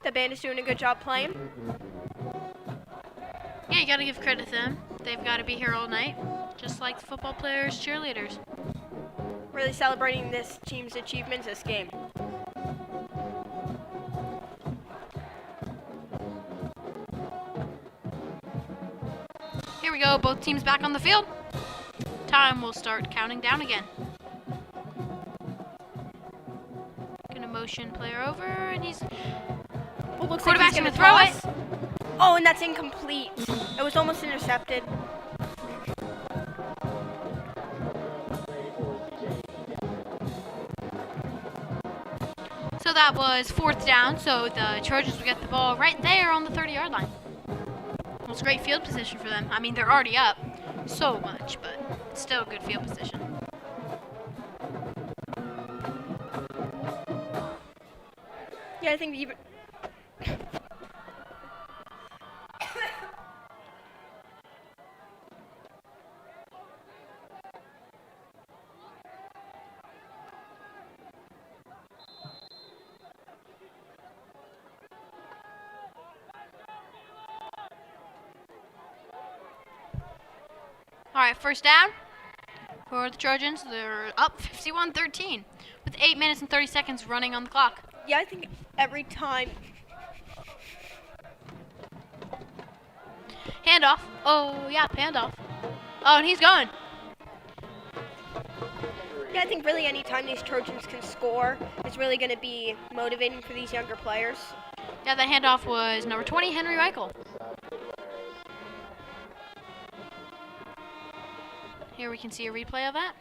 The band is doing a good job playing. Yeah, you gotta give credit to them. They've got to be here all night, just like the football players, cheerleaders. Really celebrating this team's achievements this game. Here we go, both teams back on the field. Time will start counting down again. Gonna motion player over, and he's Looks quarterback's like gonna throw it. Oh, and that's incomplete. It was almost intercepted. So that was 4th down, so the Trojans will get the ball right there on the 30-yard line. It was great field position for them. I mean, they're already up so much, but it's still a good field position. Yeah, I think even... All right, first down for the Trojans. They're up 51-13 with 8 minutes and 30 seconds running on the clock. Yeah, I think every time... Handoff. Oh, yeah, handoff. Oh, and he's going. Yeah, I think really any time these Trojans can score is really going to be motivating for these younger players. Yeah, that handoff was number 20, Henry Reichel. Here we can see a replay of that.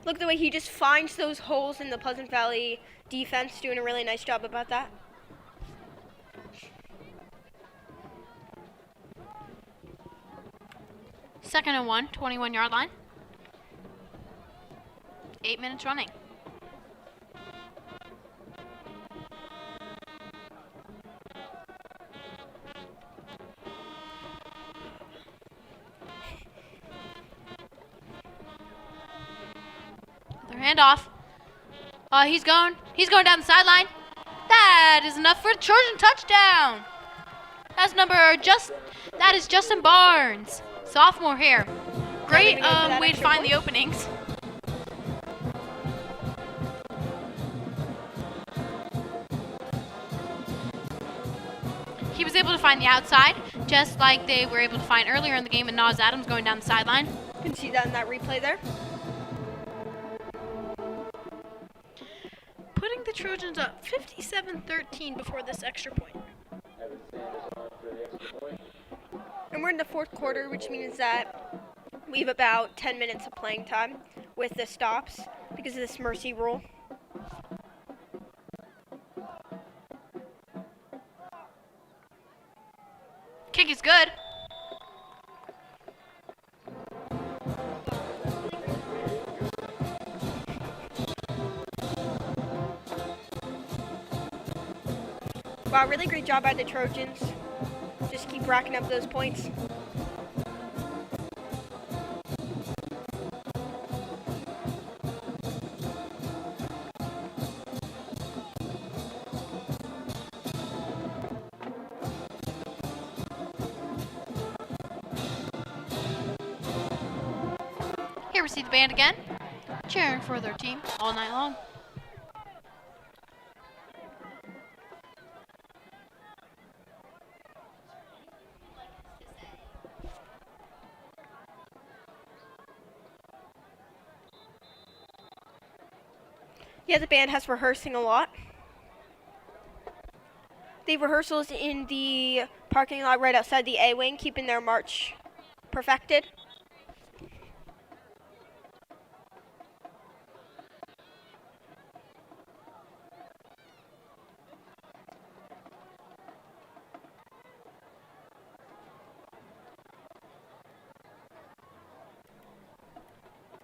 Look at the way he just finds those holes in the Pleasant Valley defense, doing a really nice job about that. Second and 1, 21-yard line. 8 minutes running. Their handoff. He's going down the sideline. That is enough for a Trojan touchdown. That is Justin Barnes, sophomore here. Great way to find the openings. He was able to find the outside, just like they were able to find earlier in the game with Nas Adams going down the sideline. You can see that in that replay there. Putting the Trojans up 57-13 before this extra point. And we're in the fourth quarter, which means that We have about 10 minutes of playing time with the stops because of this mercy rule. Kick is good. Wow, really great job by the Trojans. Just keep racking up those points. Here we see the band again, cheering for their team all night long. Yeah, the band has rehearsing a lot. They have rehearsals in the parking lot right outside the A-wing, keeping their march perfected.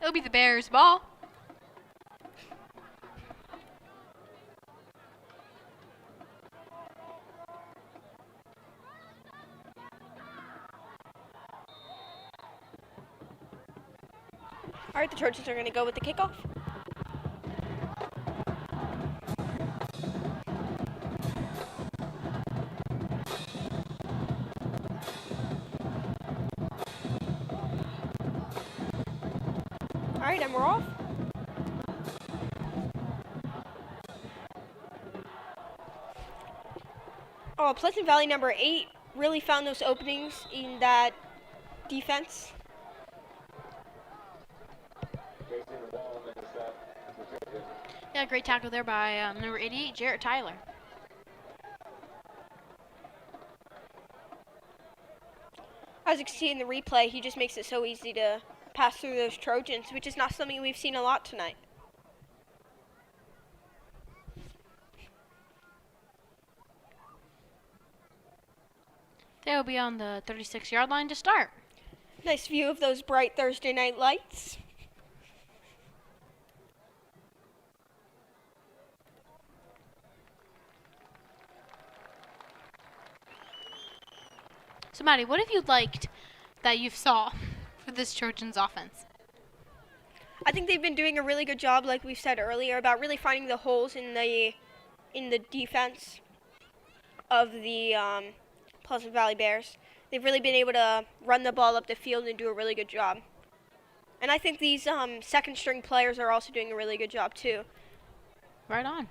It'll be the Bears' ball. All right, the Trojans are going to go with the kickoff. All right, and we're off. Oh, Pleasant Valley number 8 really found those openings in that defense. Yeah, great tackle there by number 88, Jarrett Tyler. As you can see in the replay, he just makes it so easy to pass through those Trojans, which is not something we've seen a lot tonight. They'll be on the 36-yard line to start. Nice view of those bright Thursday night lights. So, Maddie, what have you liked that you've saw for this Trojans offense? I think they've been doing a really good job, like we said earlier, about really finding the holes in the defense of the Pleasant Valley Bears. They've really been able to run the ball up the field and do a really good job. And I think these second string players are also doing a really good job too. Right on.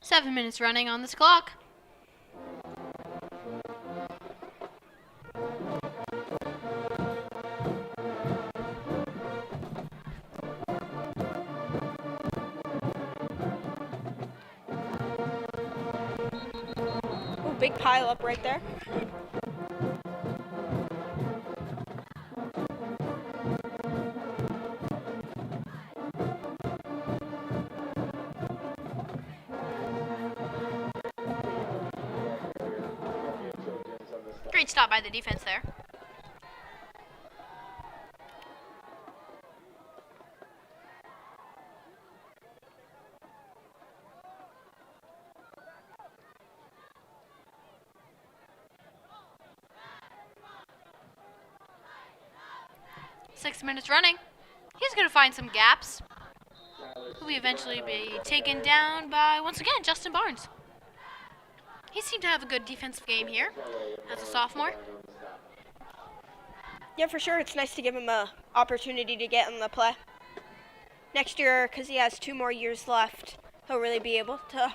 Seven minutes running on this clock. Ooh, big pile up right there. Great stop by the defense there. Six minutes running. He's going to find some gaps. Who will eventually be taken down by, once again, Justin Barnes. He seemed to have a good defensive game here as a sophomore. Yeah, for sure. It's nice to give him an opportunity to get in the play. Next year, because he has 2 more years left, he'll really be able to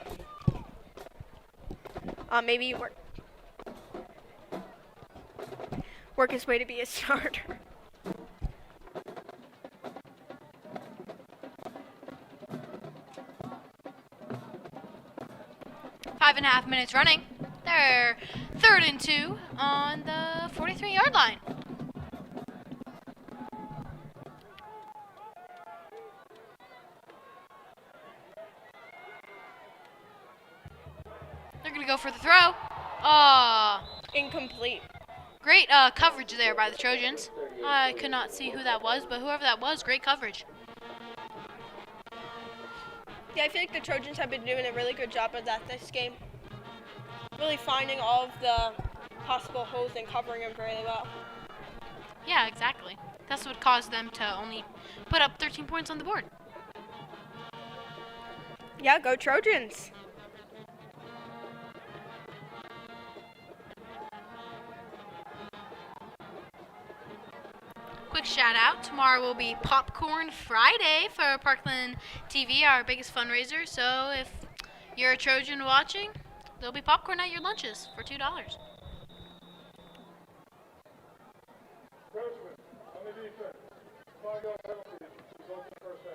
maybe work his way to be a starter. 5.5 minutes running. They're 3rd and 2 on the 43-yard line. They're going to go for the throw. Incomplete. Great coverage there by the Trojans. I could not see who that was, but whoever that was, great coverage. Yeah, I feel like the Trojans have been doing a really good job of that this game. Really finding all of the possible holes and covering them very well. Yeah, exactly. That's what caused them to only put up 13 points on the board. Yeah, go Trojans. Quick shout out, tomorrow will be Popcorn Friday for Parkland TV, our biggest fundraiser. So if you're a Trojan watching, there'll be popcorn at your lunches for $2. Freshman on the defense. 5-yard penalty, resulting first down.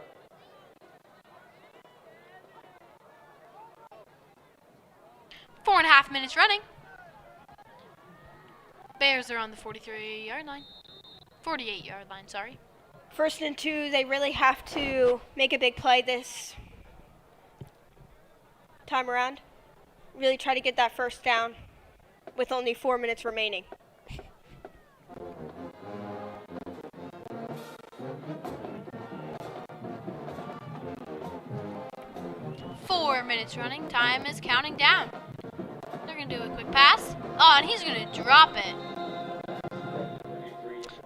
Four and a half minutes running. Bears are on the 43-yard line. 48-yard line, sorry. 1st and 2, they really have to make a big play this time around. Really try to get that first down with only 4 minutes remaining. Four minutes running. Time is counting down. They're going to do a quick pass. Oh, and he's going to drop it.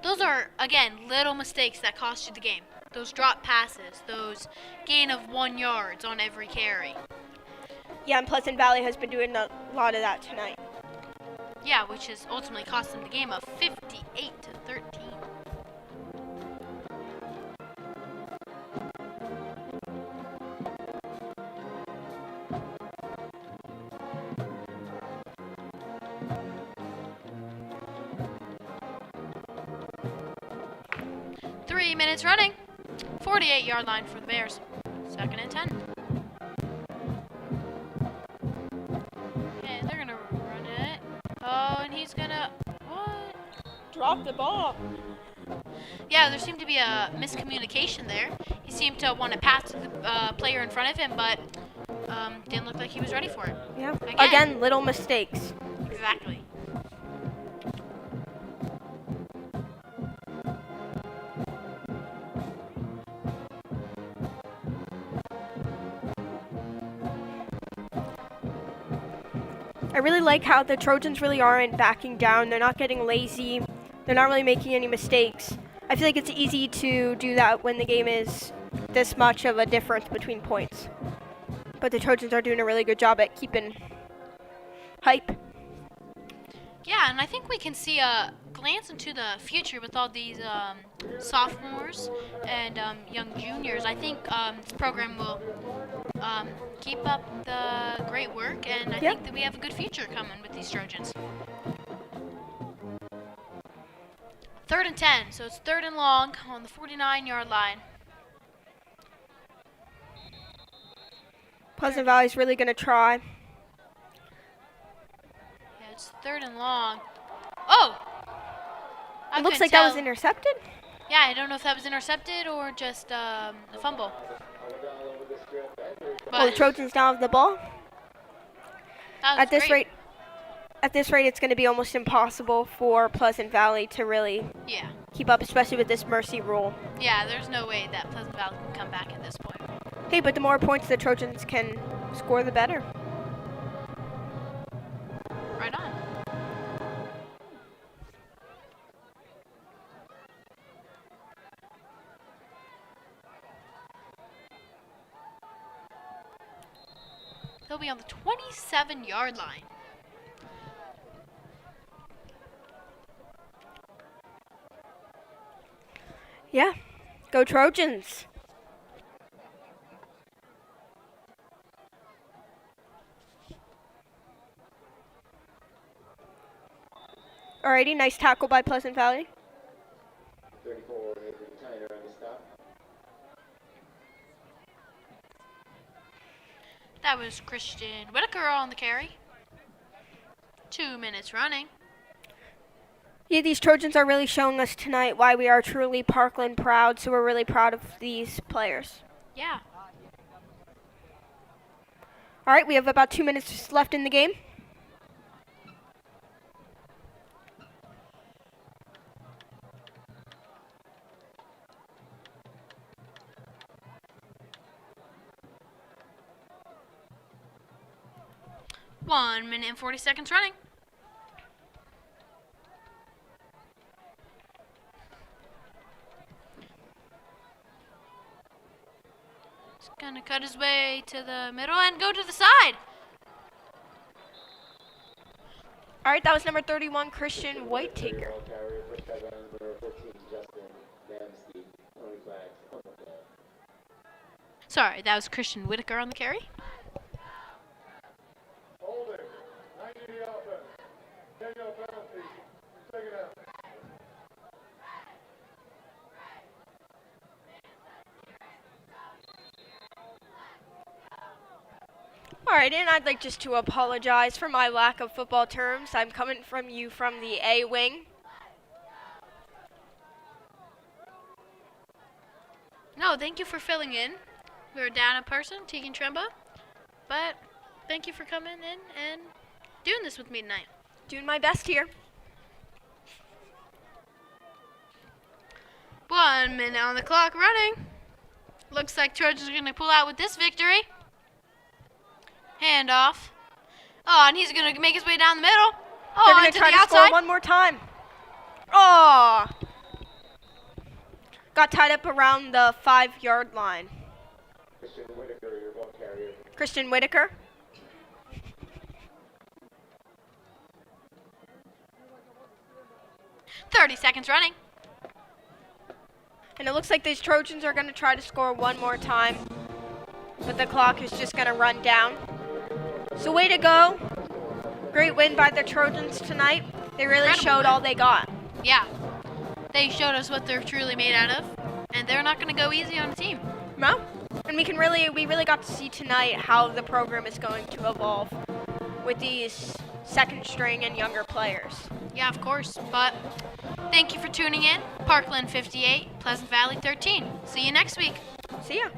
Those are, again, little mistakes that cost you the game. Those drop passes, those gain of 1 yard on every carry. Yeah, and Pleasant Valley has been doing a lot of that tonight. Yeah, which has ultimately cost them the game of 58-13. Minutes running. 48-yard line for the Bears. 2nd and 10. And they're going to run it. Oh, and he's going to... What? Drop the ball. Yeah, there seemed to be a miscommunication there. He seemed to want to pass to the player in front of him, but didn't look like he was ready for it. Yeah. Again, little mistakes. Exactly. I really like how the Trojans really aren't backing down. They're not getting lazy. They're not really making any mistakes. I feel like it's easy to do that when the game is this much of a difference between points. But the Trojans are doing a really good job at keeping hype. Yeah, and I think we can see a glance into the future with all these sophomores and young juniors. I think this program will keep up the great work, and I think that we have a good future coming with these Trojans. 3rd and 10, so it's 3rd and long on the 49-yard line. Pleasant Valley's really going to try. Yeah, it's 3rd and long. Oh! It looks like that was intercepted. Yeah, I don't know if that was intercepted or just a fumble. Well, the Trojans now have the ball. At this rate, it's going to be almost impossible for Pleasant Valley to really keep up, especially with this mercy rule. Yeah, there's no way that Pleasant Valley can come back at this point. Hey, but the more points the Trojans can score, the better. Right on. They'll be on the 27-yard line. Yeah, go Trojans. Alrighty, nice tackle by Pleasant Valley. 34, Tyler on the stop. That was Christian Whitaker on the carry. 2 minutes running. Yeah, these Trojans are really showing us tonight why we are truly Parkland proud, so we're really proud of these players. Yeah. All right, we have about 2 minutes left in the game. One minute and 40 seconds running. He's gonna cut his way to the middle and go to the side. All right, that was number 31, Christian Whitaker. Ball carrier, pushed by number 14, Justin Dempsey. Tony flags on the field. Sorry, that was Christian Whitaker on the carry. Holding. 90 the offense. 10-yard penalty. Take it out. All right, and I'd like just to apologize for my lack of football terms. I'm coming from you from the A wing. No, thank you for filling in. We were down a person, Tegan Tremba. But thank you for coming in and doing this with me tonight. Doing my best here. 1 minute on the clock running. Looks like Trojans are going to pull out with this victory. Handoff. Oh, and he's going to make his way down the middle. They're Oh, going to into try the to outside. score one more time. Oh! Got tied up around the 5-yard line. Christian Whitaker, your ball carrier. Christian Whitaker. .30 seconds running. And it looks like these Trojans are going to try to score one more time. But the clock is just going to run down. So way to go. Great win by the Trojans tonight. They really Incredible showed win. all they got. Yeah. They showed us what they're truly made out of. And they're not going to go easy on a team. No? And we really got to see tonight how the program is going to evolve with these second string and younger players. Yeah, of course. But thank you for tuning in. Parkland 58, Pleasant Valley 13. See you next week. See ya.